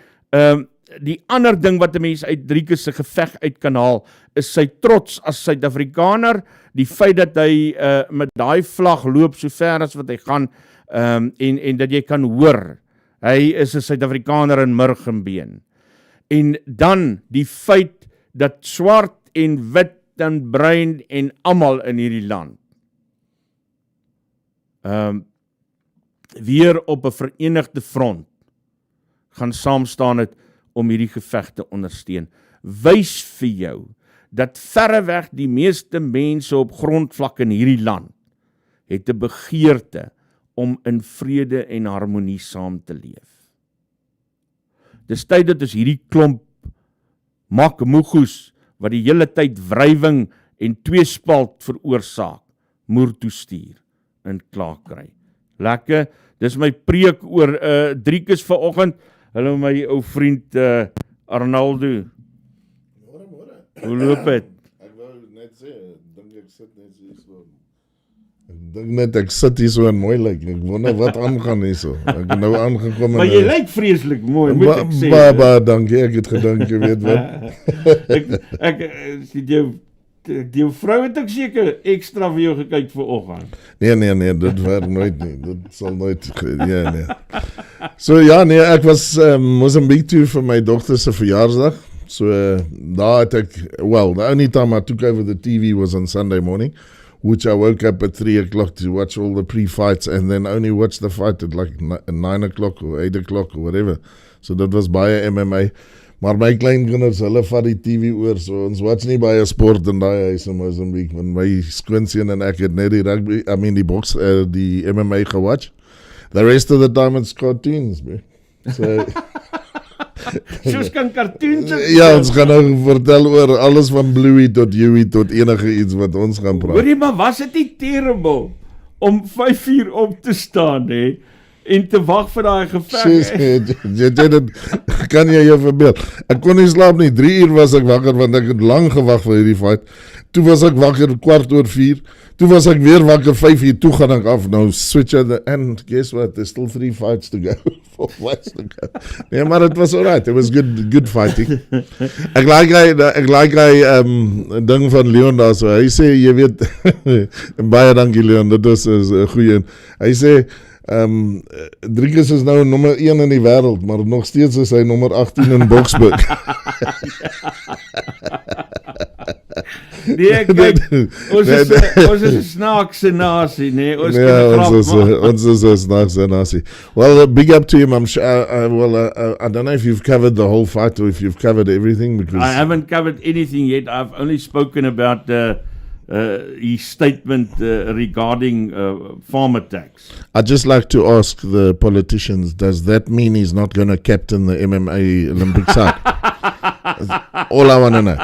die ander ding wat 'n mens uit Dricus se geveg uit kan haal, is sy trots as Suid-Afrikaner, die feit dat hy met daai vlag loop so ver as wat hy gaan, en dat jy kan hoor, hy is 'n Suid-Afrikaner in murg en been. En dan die feit dat swart en wit en bruin en almal in hierdie land weer op 'n verenigde front gaan saam staan het om hierdie geveg te ondersteun. Wys vir jou dat verreweg die meeste mense op grondvlak in hierdie land het 'n begeerte om in vrede en harmonie saam te leef. Dis tyd dat ons hierdie klomp makmoegoes wat die hele tyd wrywing en tweespalt veroorsaak, moer toestuur en klaar kry. Lekker, dis my preek oor Dricus vanoggend. Hallo my ou vriend Arnaldo. Môre. Hoe loop dit? Ek wou net sê, ek dink net ek sit hier so en mooi lyk. Ek wonder wat aangaan hier so. Ek het nou aangekom. Maar jy lyk vreeslik mooi, moet ek sê. Dankie, ek het gedink, jy weet wat. ek die vrou het ook seker ekstra vir jou gekyk vanoggend. Nee, dit werk nooit nie. Dit sal nooit, nee. So ja, nee, ek was Mozambique toe vir my dogter se verjaarsdag. So daar het ek, well, the only time I took over the TV was on Sunday morning, which I woke up at 3 o'clock to watch all the pre-fights and then only watch the fight at like 9 o'clock or 8 o'clock or whatever. So dat was baie MMA. Maar my kleinkinders, hulle vat die TV oor, so ons watch nie baie sport in daai huis in Mozambique, want my skoonseun en ek het net die rugby, die box, die MMA gewatch. The rest of the time it's cartoons, bro. So, soos kan cartoons. Ja, ons gaan nou vertel oor alles van Bluey tot Huey tot enige iets wat ons gaan praat. Hoorie, maar was dit nie terrible om 5 uur op te staan, hè? En te wag vir daai geveg. Kan jy jou verbeel? Ek kon nie slaap nie, 3 uur was ek wakker, want ek het lang gewag vir hierdie fight. Toe was ek wakker 4:15, toe was ek weer wakker 5 uur, toe gaan ek af, nou switch it, and guess what, there's still 3 fights to go, 4 fights to go. Nee, maar it was alright, it was good fighting. Ek like hy ding van Leon daar so, hy sê, jy weet, baie dankie Leon, dit is 'n goeie een. Hy sê, Dricus is nou nommer 1 in die wêreld, maar nog steeds is hy nommer 18 in Boksburg. Nee, kyk, ons is 'n snaakse nasie, nee, ons kan 'n grap maak. Ons is 'n snaakse nasie. Well, big up to him. I'm sure, I don't know if you've covered the whole fight or if you've covered everything, because I haven't covered anything yet. I've only spoken about his statement regarding farmer tax. I'd just like to ask the politicians, does that mean he's not going to captain the MMA Olympic side? All I want to know.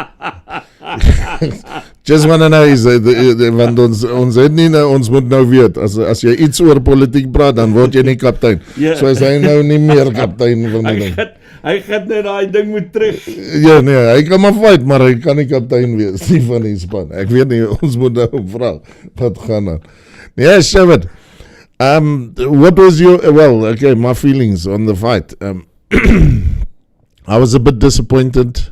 Just want to know is, want ons het nie, ons moet nou weet, as jy iets oor politiek praat, dan word jy nie kaptein. Yeah. So is hy nou nie meer kaptein van die ding. Hy gaan net daai ding moet terug. Ja, nee, hy kan maar fight, maar hy kan nie kaptein wees nie van die span. Ek weet nie, ons moet nou vra, wat gaan aan? Nee, Shabbat, what was your, well, okay, my feelings on the fight. I was a bit disappointed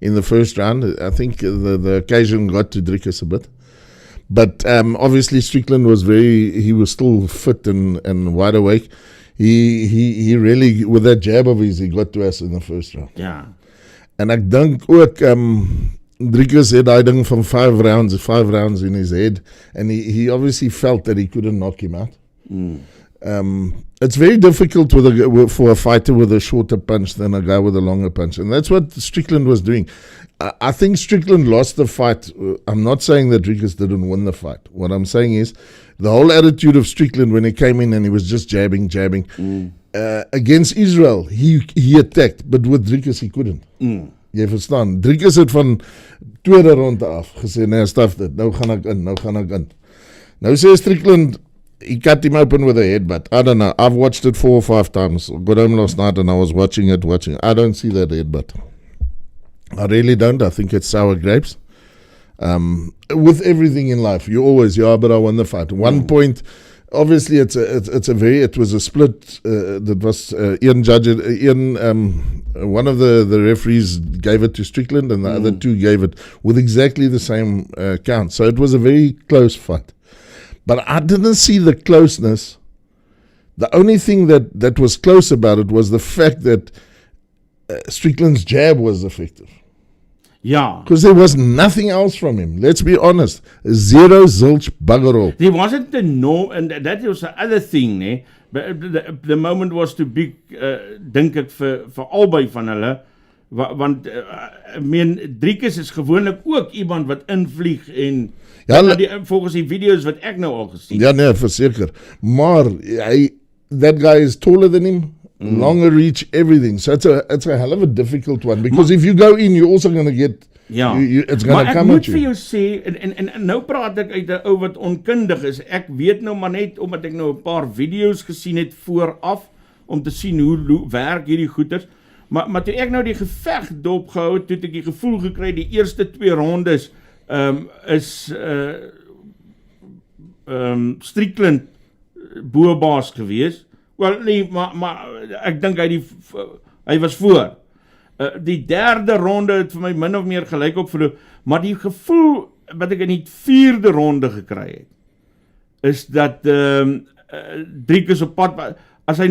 in the first round. I think the occasion got to Dricus a bit. But obviously Strickland was he was still fit and wide awake. He really, with that jab of his, he got to us in the first round. Yeah. En ek dink ook Dricus had daai ding van 5 rounds in his head, and he obviously felt that he couldn't knock him out. It's very difficult for a fighter with a shorter punch than a guy with a longer punch, and that's what Strickland was doing. I think Strickland lost the fight. I'm not saying that Dricus didn't win the fight. What I'm saying is the whole attitude of Strickland when he came in and he was just jabbing. Against Israel, he attacked, but with Dricus he couldn't. Jy verstaan, Dricus het van tweede ronde af gesê, nee, staf dit, nou gaan ek in. Nou sê Strickland, he cut him open with a headbutt. I don't know, I've watched it 4 or 5 times. I got home last night and I was watching it. I don't see that headbutt. I really don't. I think it's sour grapes. With everything in life, but I won the fight. One point, obviously it was a split, that was one of the referees gave it to Strickland and the other two gave it with exactly the same count. So it was a very close fight. But I didn't see the closeness. The only thing that was close about it was the fact that Strickland's jab was effective. Ja. Because there was nothing else from him. Let's be honest. Zero zilch bugger all. There wasn't the norm, and that was the other thing, né? The moment was too big, dink ek vir albei van hulle, want Dricus is gewoonlik ook iemand wat invlieg en volgens die video's wat ek nou al gesien. Ja nee, verseker. Maar that guy is taller than him. Longer reach, everything. So it's a hell of a difficult one. Because if you go in, you're also going to get... it's going to come at you. Maar ek moet vir jou sê, en nou praat ek uit 'n ou wat onkundig is. Ek weet nou maar net, omdat ek nou 'n paar video's gesien het vooraf, om te sien hoe werk hierdie goeters. Maar toe ek nou die geveg dopgehou het, toe ek die gevoel gekry, die eerste 2 rondes is Strickland boebaas gewees. Wel nee, maar ek dink hy was voor. Die derde ronde het vir my min of meer gelyk op verloor, maar die gevoel wat ek in die 4de ronde gekry het, is dat Dricus op pad, as hy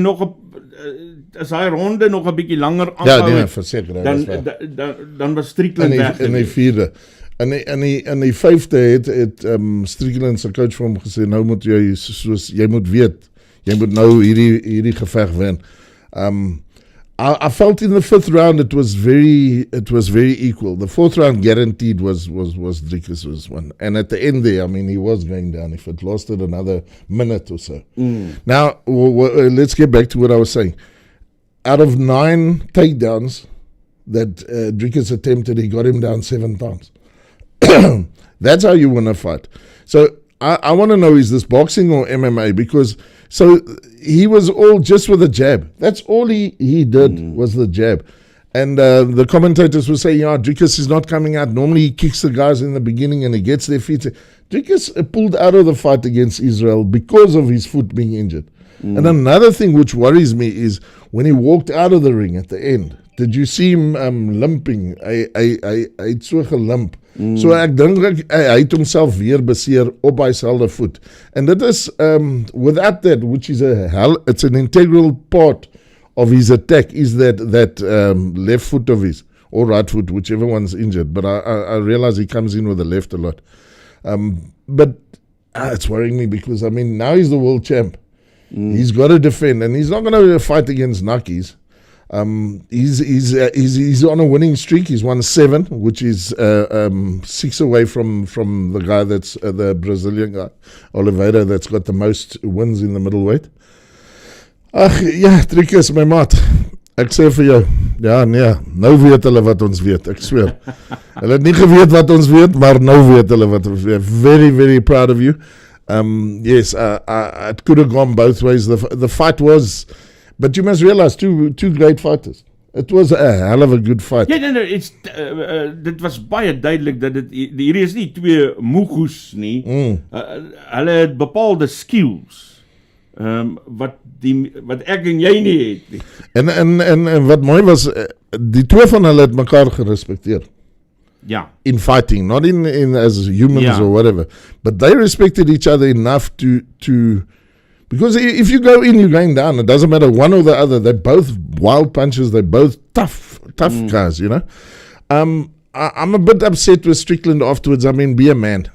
ronde nog 'n bietjie langer aanhou het, dan was Strickland weg. In die 4de. In die 5de het Strickland se coach vir hom gesê, nou moet jy moet weet, jy moet nou hierdie geveg wen. I felt in the 5th round it was very equal. The 4th round guaranteed was Dricus was one. And at the end there, I mean, he was going down if it lasted another minute or so. Now, let's get back to what I was saying. Out of 9 takedowns that Dricus attempted, he got him down 7 times. That's how you win a fight. So I want to know, is this boxing or MMA? Because so he was all just with a jab. That's all he did was the jab. And the commentators were saying, Dricus is not coming out. Normally he kicks the guys in the beginning and he gets their feet. Dricus pulled out of the fight against Israel because of his foot being injured. And another thing which worries me is when he walked out of the ring at the end, did you see him limping? Hy het so gelimp. So ek dink hy het homself weer beseer op hy selfde voet. And that is, without that, which is it's an integral part of his attack, is that left foot of his, or right foot, whichever one's injured. But I realize he comes in with the left a lot. But it's worrying me because, I mean, now he's the world champ. He's got to defend, and he's not going to fight against Nakis. He's on a winning streak. He's won 7, which is 6 away from the guy that's the Brazilian guy, Oliveira, that's got the most wins in the middleweight. Ag ja, Dricus, my maat. Ek sê vir jou, ja nee, nou weet hulle wat ons weet, ek sweer. Hulle het nie geweet wat ons weet, maar nou weet hulle wat ons weet. Very, very proud of you. Yes, it could have gone both ways. The fight was... But you must realize, two great fighters. It was a hell of a good fight. Ja, nee, dit was baie duidelik dat hier is nie 2 moegoes nie. Hulle het bepaalde skills wat ek en jy nie het nie. En wat mooi was, die 2 van hulle het mekaar gerespekteer. Ja. In fighting, not in as humans or whatever. But they respected each other enough to Because if you go in, you're going down. It doesn't matter one or the other. They're both wild punchers. They're both tough guys, you know. I'm a bit upset with Strickland afterwards. I mean, be a man.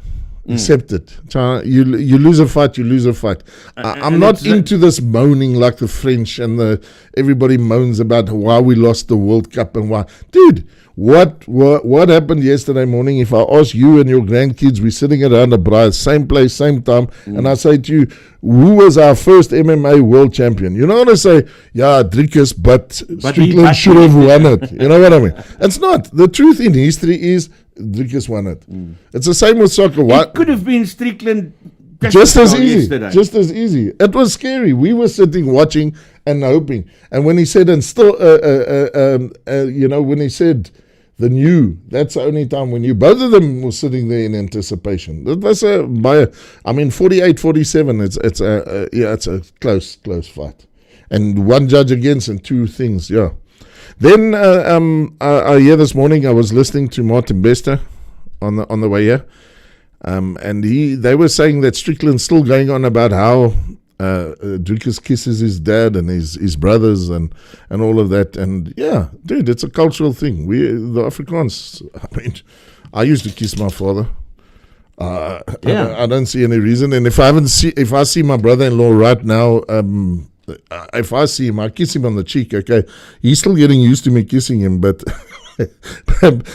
Accept it. You lose a fight, you lose a fight. I'm not into this moaning like the French and everybody moans about why we lost the World Cup and why. Dude, what happened yesterday morning? If I ask you and your grandkids, we're sitting around a braai, same place, same time, and I say to you, who was our first MMA world champion? You're not going to say, yeah, Dricus, but Strickland should have won it. You know what I mean? It's not. The truth in history is Dricus won it. It's the same with soccer. It could have been Strickland just as easy. Yesterday. Just as easy. It was scary. We were sitting watching and hoping. And when he said, and still, you know, when he said the new, that's the only time we knew. Both of them were sitting there in anticipation. That's I mean, 48-47. It's a close fight, and one judge against and two things. Yeah. Then I hear this morning I was listening to Martin Bester on the way here, and they were saying that Strickland's still going on about how Dricus kisses his dad and his brothers and all of that. And yeah, dude, it's a cultural thing. The Afrikaans. I mean, I used to kiss my father. I don't see any reason. And if I see my brother-in-law right now. If I see him, I kiss him on the cheek, okay? He's still getting used to me kissing him, but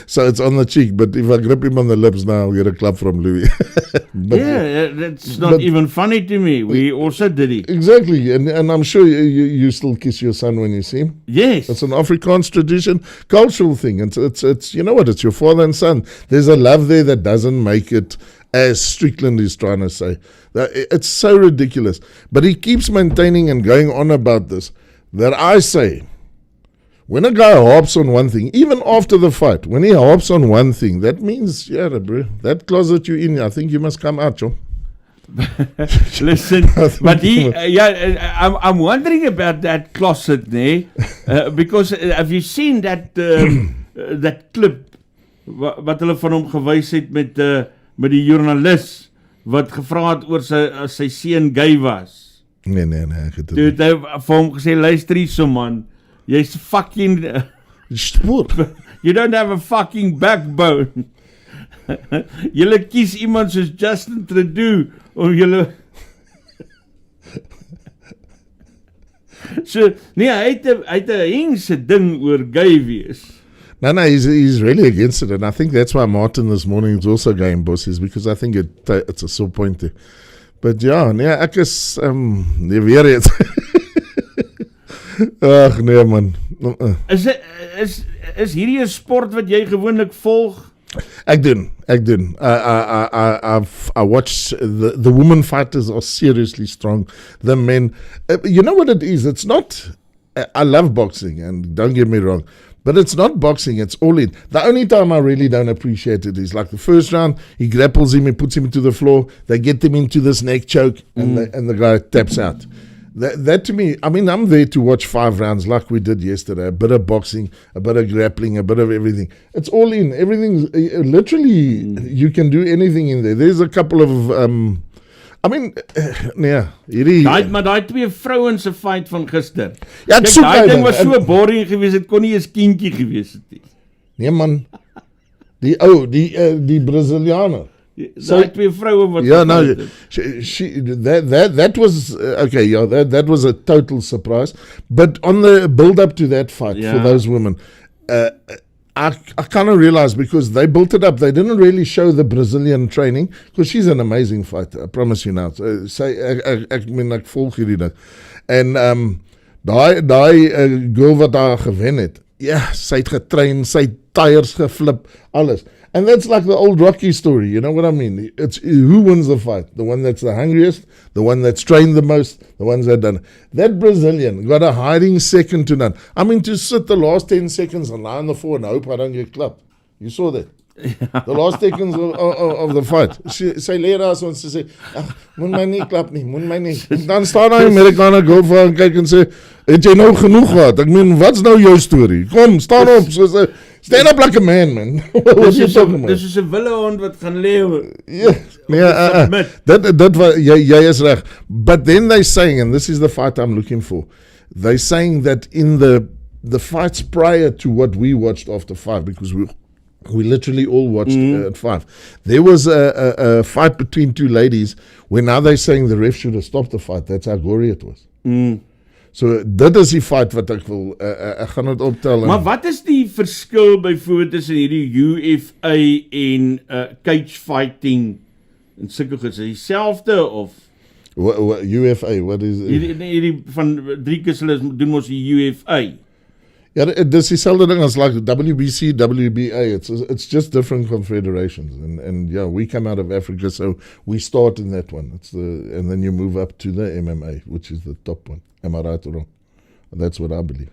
so it's on the cheek. But if I grip him on the lips now, I'll get a clap from Louis. That's not even funny to me. We also did it. Exactly, and I'm sure you still kiss your son when you see him. Yes. It's an Afrikaans tradition, cultural thing. It's you know what, it's your father and son. There's a love there that doesn't make it as Strickland is trying to say. It's so ridiculous. But he keeps maintaining and going on about this, that I say, when a guy hops on one thing, even after the fight, when he hops on one thing, that means, yeah, bro, that closet you're in, I think you must come out, Joe. Listen, but I'm wondering about that closet there, because have you seen that that clip wat hulle van hom gewys het met die joernalis wat gevra het oor sy seun gay was? Nee, ek het dit. Hy vir hom gesê, luister hierso man, jy's fucking spoor. You don't have a fucking backbone. Julle kies iemand soos Justin Trudeau om julle so, nee, hy het 'n hengse ding oor gay wees. No, he's really against it, and I think that's why Martin this morning is also going bosses, because I think it's a sore point there. But yeah, ek is nee, weer eens. Ag nee man. Is hierdie 'n sport wat jy gewoonlik volg? Ek doen. I watch the women fighters are seriously strong. The men, you know what it is? It's not. I love boxing, and don't get me wrong, but it's not boxing. It's all in. The only time I really don't appreciate it is like the first round. He grapples him, he puts him to the floor. They get him into this neck choke, and the guy taps out. That to me, I mean, I'm there to watch 5 rounds like we did yesterday. A bit of boxing, a bit of grappling, a bit of everything. It's all in. Everything, literally, you can do anything in there. There's a couple of, I mean, yeah. Maar daai twee vrouens se fight van gister. Ja, ek soek daai ding was so boring geweest, dit kon nie eens kindjie geweest het nie. Nee man. Die Brazilianer. Daai twee vroue wat that was okay, yeah, that was a total surprise. But on the build up to that fight for those women, I kind of realized, because they built it up, they didn't really show the Brazilian training, because she's an amazing fighter, I promise you now. Ek volg hierdie ding. En daai girl wat daar gewen het, sy het getrain, sy het tires geflip, alles. And that's like the old Rocky story, you know what I mean? It's who wins the fight? The one that's the hungriest, the one that's trained the most, the ones that done it. That Brazilian got a hiding second to none. I mean, to sit the last 10 seconds and lie on the floor and hope I don't get clapped. You saw that? The last seconds of the fight. Sy leraars wants to say, moet my nie klap nie, moet my nie. Dan staan hy Amerikaner go vir en kyk en sê, het jy nou genoeg gehad? Ek meen, wat's nou jou storie? Kom, staan op. Stand up like a man, man. What are you talking about? Dis is 'n willehond wat gaan lewe. Yeah, jy is reg. But then they're saying, and this is the fight I'm looking for, they're saying that in the fights prior to what we watched after 5, because we literally all watched at 5, there was a fight between two ladies where now they're saying the ref should have stopped the fight. That's how gory it was. So dit is die fight wat ek wil, ek gaan dit optel. Maar wat is die verskil byvoorbeeld tussen hierdie UFA en cage fighting en sulke goed? Is dit dieselfde of what, UFA, what is it? Hierdie van Dricus hulle doen mos die UFA. Ja, dis dieselfde ding as like WBC, WBA. It's just different confederations, and yeah, we come out of Africa, so we start in that one. And then you move up to the MMA, which is the top one. Am I right or wrong? That's what I believe.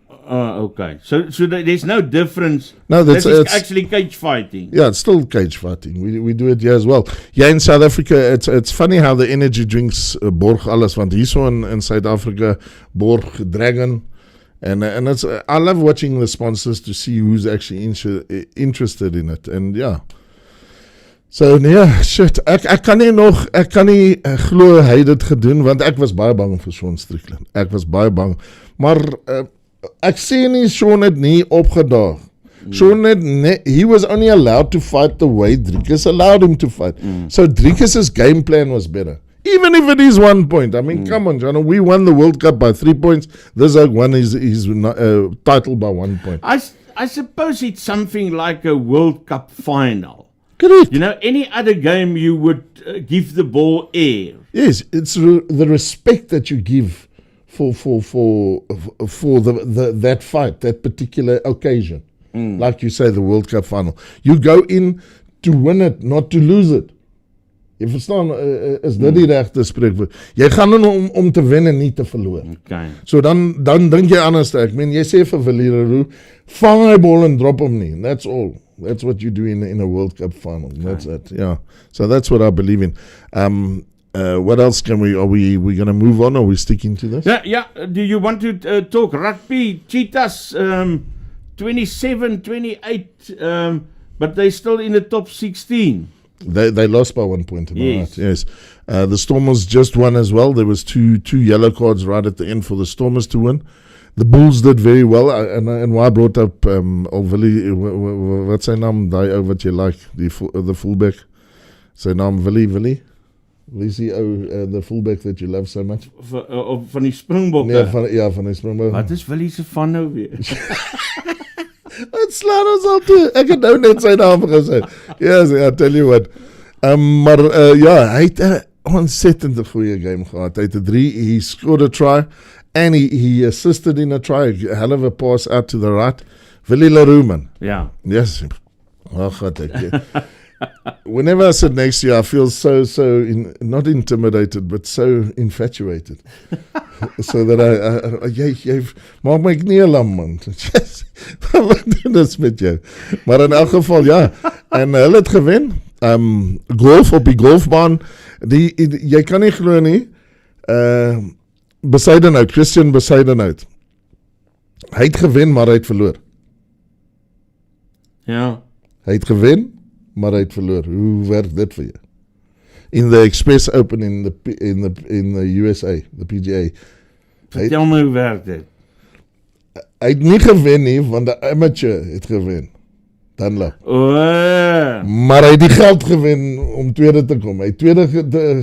Okay. So there's no difference. No, it's actually cage fighting. Yeah, it's still cage fighting. We do it here as well. Yeah, in South Africa, it's funny how the energy drinks borg alles, want hierso in South Africa borg Dragon. And it's I love watching the sponsors to see who's actually interested in it. And yeah. So nee, shit, ek kan nie glo hy het dit gedoen, want ek was baie bang vir Sean Strickland. Ek was baie bang. Maar ek sê nie Sean het nie opgedaag. Sean he was only allowed to fight the way Dricus allowed him to fight. So Dricus's game plan was better. Even if it is 1 point. I mean, come on, John. We won the World Cup by 3 points. This won his title by 1 point. I suppose it's something like a World Cup final. Correct. You know, any other game you would give the ball air. Yes, it's the respect that you give for that fight, that particular occasion. Like you say, the World Cup final. You go in to win it, not to lose it. Jy verstaan, is dit die regte spreekwoord. Jy gaan om te wen en nie te verloor. Okay. So dan dink jy anders. Ek meen, jy sê vir Villiers, vang hy bal en drop hom nie. That's all. That's what you do in a World Cup final. Okay. That's it. Yeah. So that's what I believe in. What else are we going to move on, or are we sticking to this? Yeah. Do you want to talk rugby? Cheetahs 27-28, but they're still in the top 16. They lost by 1 point. Yes. Right? Yes. The Stormers just won as well. There was two yellow cards right at the end for the Stormers to win. The Bulls did very well, and why I brought up Willie, what's sy naam, daai ou wat jy like, the fullback. Sy naam Willie? Wie's the fullback that you love so much? Van die Springbokke. Nee, van die Springbokke. Wat is Willie se van nou weer? Het slaan ons al toe. Ek het nou net sy naam gesê. Yes, I tell you what. Maar hy het ontsettend 'n goeie game gehad. Hy het 'n 3, he scored a try, and he assisted in a try, a hell of a pass out to the right. Willie Leroux, man. Yeah. Yes. Oh God, whenever I sit next to you, I feel so not intimidated, but so infatuated. So that jy maak my knie lam, man. Wat doen ons met jou? Maar in elk geval, ja. En hulle het gewen. Golf op die golfbaan. Jy kan nie glo nie. Christian Bezuidenhout. Hy het gewen, maar hy het verloor. Ja. Hy het gewen, maar hy het verloor. Hoe werk dit vir jou? In the Express Open in the USA, the PGA. Vertel my hoe werk dit? Hy het nie gewen nie, want die amateur het gewen. Dunlop. Maar hy het die geld gewen om tweede te kom. Hy het tweede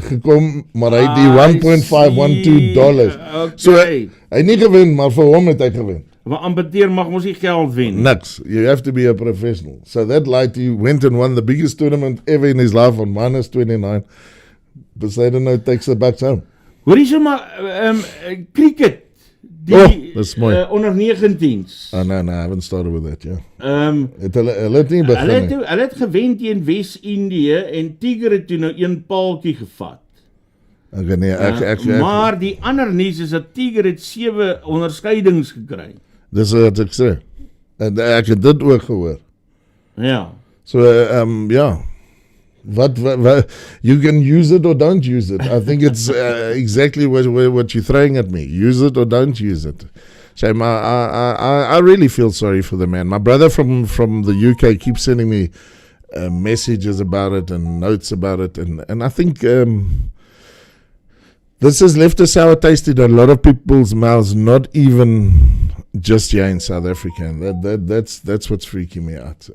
gekom, maar hy het die $1.512. Okay. So hy het nie gewen, maar vir hom het hy gewen. Maar ambeteer mag ons nie geld wen. Niks. You have to be a professional. So that light, he went and won the biggest tournament ever in his life on -29. Bezuidenhout takes the bucks home. Hoor jy so maar, cricket. That's mooi. Onder 19s. No, I haven't started with that, yeah. Hulle het nie begin nie. Hulle het gewen teen Wes-Indië en Tiger het toe nou een paaltjie gevat. Okay, nee, ek maar die ander nuus is dat Tiger het 7 onderskeidings gekry. Dis wat ek sê. En ek het dit ook gehoor. Ja. So, yeah. What you can use it or don't use it. I think it's exactly what you're throwing at me. Use it or don't use it. Shame. I really feel sorry for the man. My brother from the UK keeps sending me messages about it and notes about it, and I think this has left a sour taste in a lot of people's mouths. Not even just here in South Africa. And that's what's freaking me out.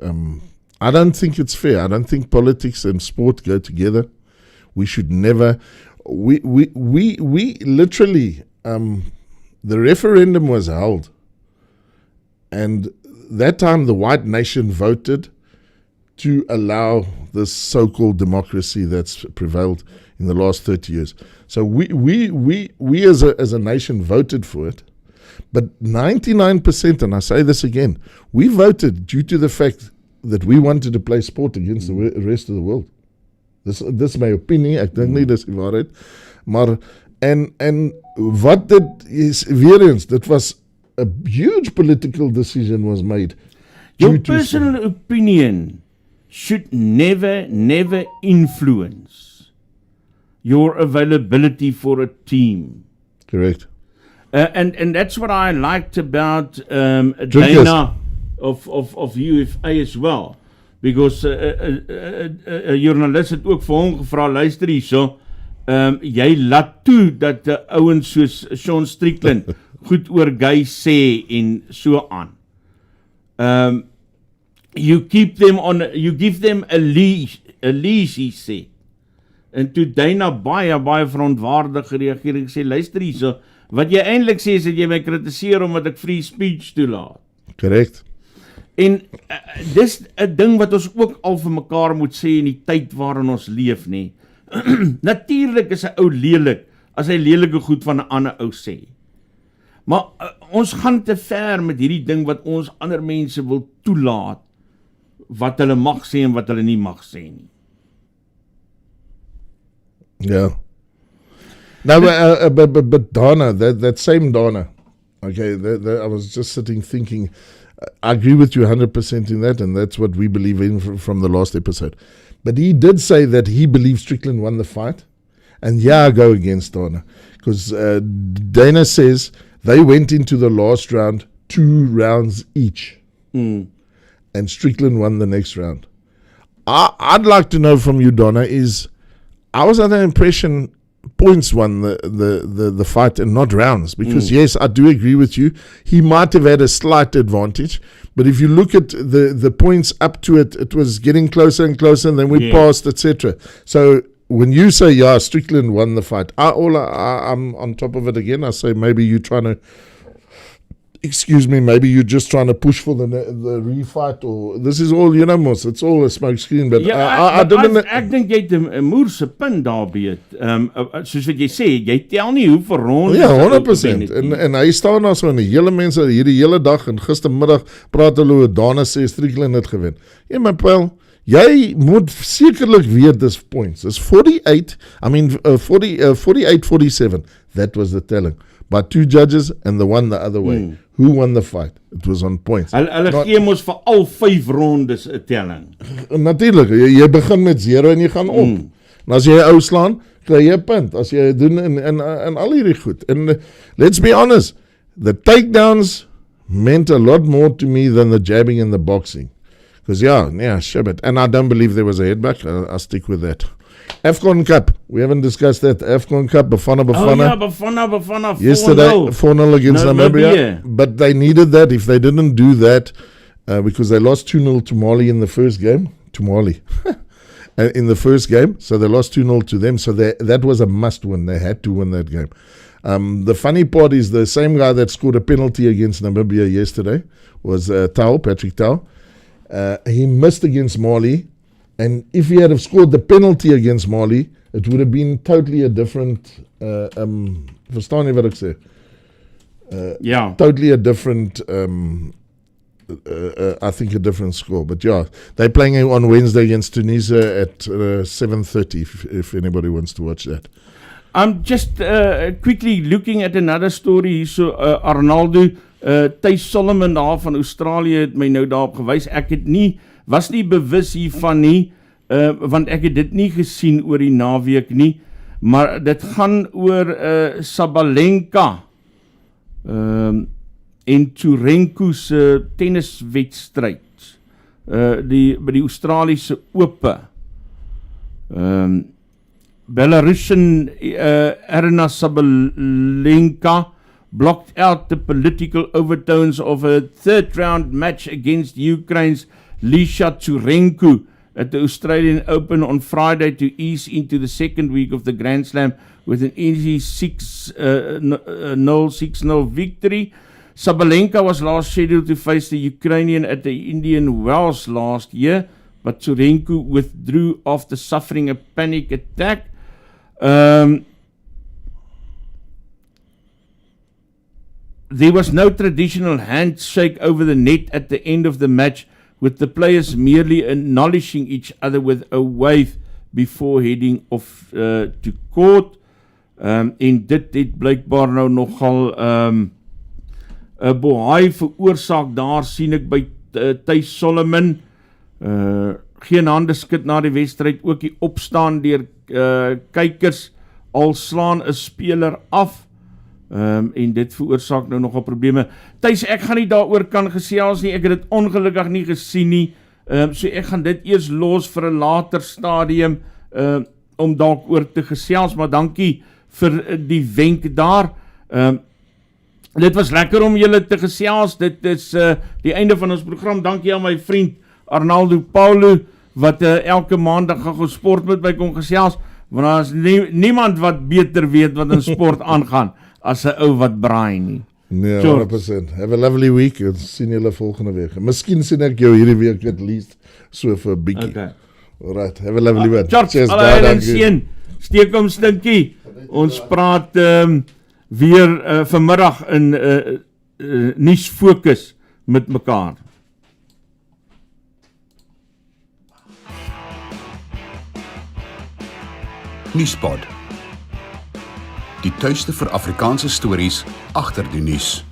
I don't think it's fair. I don't think politics and sport go together. We should never. We literally. The referendum was held, and that time the white nation voted to allow this so-called democracy that's prevailed in the last 30 years. So we as a nation voted for it, but 99%, and I say this again, we voted due to the fact that we wanted to play sport against the rest of the world. Dis my opinie, ek dink nie dis die waarheid, maar en wat dit is, weer eens, dit was a huge political decision was made. Your personal opinion should never influence your availability for a team. Correct. And that's what I liked about Dana of UFA as well. Because a journalist het ook vir hom gevra, luister hierso, jy laat toe dat ouens soos Sean Strickland goed oor Guy sê en so aan. You give them a leash, he sê. En toe Dana baie verontwaardig gereageer en sê, luister hierso, wat jy eintlik sê is dat jy my kritiseer omdat ek free speech toelaat. Correct. En dis 'n ding wat ons ook al vir mekaar moet sê in die tyd waarin ons leef, nie. Natuurlik is 'n ou lelik as hy lelike goed van 'n ander ou sê. Maar ons gaan te ver met hierdie ding wat ons ander mense wil toelaat wat hulle mag sê en wat hulle nie mag sê nie. Yeah. No, but Dana, that same Dana, okay, I was just sitting thinking, I agree with you 100% in that, and that's what we believe in from the last episode. But he did say that he believes Strickland won the fight, and I go against Dana, because Dana says they went into the last round 2 rounds each, and Strickland won the next round. I'd like to know from you, Donna, is I was under the impression points won the fight and not rounds, because yes, I do agree with you, he might have had a slight advantage, but if you look at the points up to it, it was getting closer and closer, and then we passed, etc. So when you say Strickland won the fight, I'm on top of it again. I say maybe you're trying to, maybe you're just trying to push for the refight, or this is all, Mos, it's all a smoke screen, but ek dink jy het 'n moerse punt daarby. Soos wat jy sê, jy tel nie hoeveel rondes. Ja, 100%. En hy staan daar so, en die hele mense hierdie hele dag en gistermiddag praat hulle oor Dana sê Strickland het gewen. Ja, my pel, jy moet sekerlik weet dis points. Dis 48-47. That was the telling. By 2 judges and the one the other way. Who won the fight? It was on points. Hulle gee mos vir al 5 rondes 'n telling. Natuurlik, jy begin met 0 en jy gaan op. En as jy ou slaan, kry jy 'n punt. As jy doen en al hierdie goed. And let's be honest, the takedowns meant a lot more to me than the jabbing and the boxing. Because Shabbat. And I don't believe there was a headback. I'll stick with that. AFCON Cup. We haven't discussed that. AFCON Cup, Bafana. Bafana. Yesterday, 4-0 against Namibia. But they needed that. If they didn't do that, because they lost 2-0 to Mali in the first game. To Mali. In the first game. So they lost 2-0 to them. So that was a must win. They had to win that game. The funny part is the same guy that scored a penalty against Namibia yesterday was Patrick Tau. He missed against Mali. And if he had have scored the penalty against Mali, it would have been totally a different, verstaan jy wat ek sê? Totally a different, I think a different score. But they're playing on Wednesday against Tunisia at 7:30, if anybody wants to watch that. I'm just quickly looking at another story. So Arnaldo, Thys Solomon daar van Australië het my nou daarop gewys. Ek het was nie bewus hiervan nie, want ek het dit nie gesien oor die naweek nie, maar dit gaan oor Sabalenka. en Tjekrekening se tenniswedstryd by die Australiese Ope. Belarusian Arina Sabalenka blocked out the political overtones of a third-round match against Ukraine's Lisha Tjekrekening at the Australian Open on Friday to ease into the second week of the Grand Slam with an easy 6-0 victory. Sabalenka was last scheduled to face the Ukrainian at the Indian Wells last year, but Tjekrekening withdrew after suffering a panic attack. There was no traditional handshake over the net at the end of the match, with the players merely acknowledging each other with a wave before heading off to court. En dit het blykbaar nou nogal 'n bohaai veroorsaak. Daar sien ek by Thys Solomon geen hande skud na die wedstryd, ook die opstaan deur kykers, al slaan 'n speler af. En dit veroorsaak nou nogal probleme. Thys, ek gaan nie daaroor kan gesels nie, ek het dit ongelukkig nie gesien nie, so ek gaan dit eers los vir 'n later stadium, om dalk oor te gesels, maar dankie vir die wenk daar. Dit was lekker om julle te gesels, dit is die einde van ons program. Dankie aan my vriend Arnaldo Paulo, wat elke maandag gaan sport met my kom gesels, want daar is niemand wat beter weet wat in sport aangaan, as 'n ou wat braai nie. Nee, 100%. Have a lovely week. Ek sien julle volgende week. Miskien sien ek jou hierdie week at least so vir 'n bietjie. Okay. Alright, have a lovely week. Cheers, dankie. Steek hom stinkie. Ons praat weer vanmiddag in nuus fokus met mekaar. Nuuspod. Die tuiste vir Afrikaanse stories agter die nuus.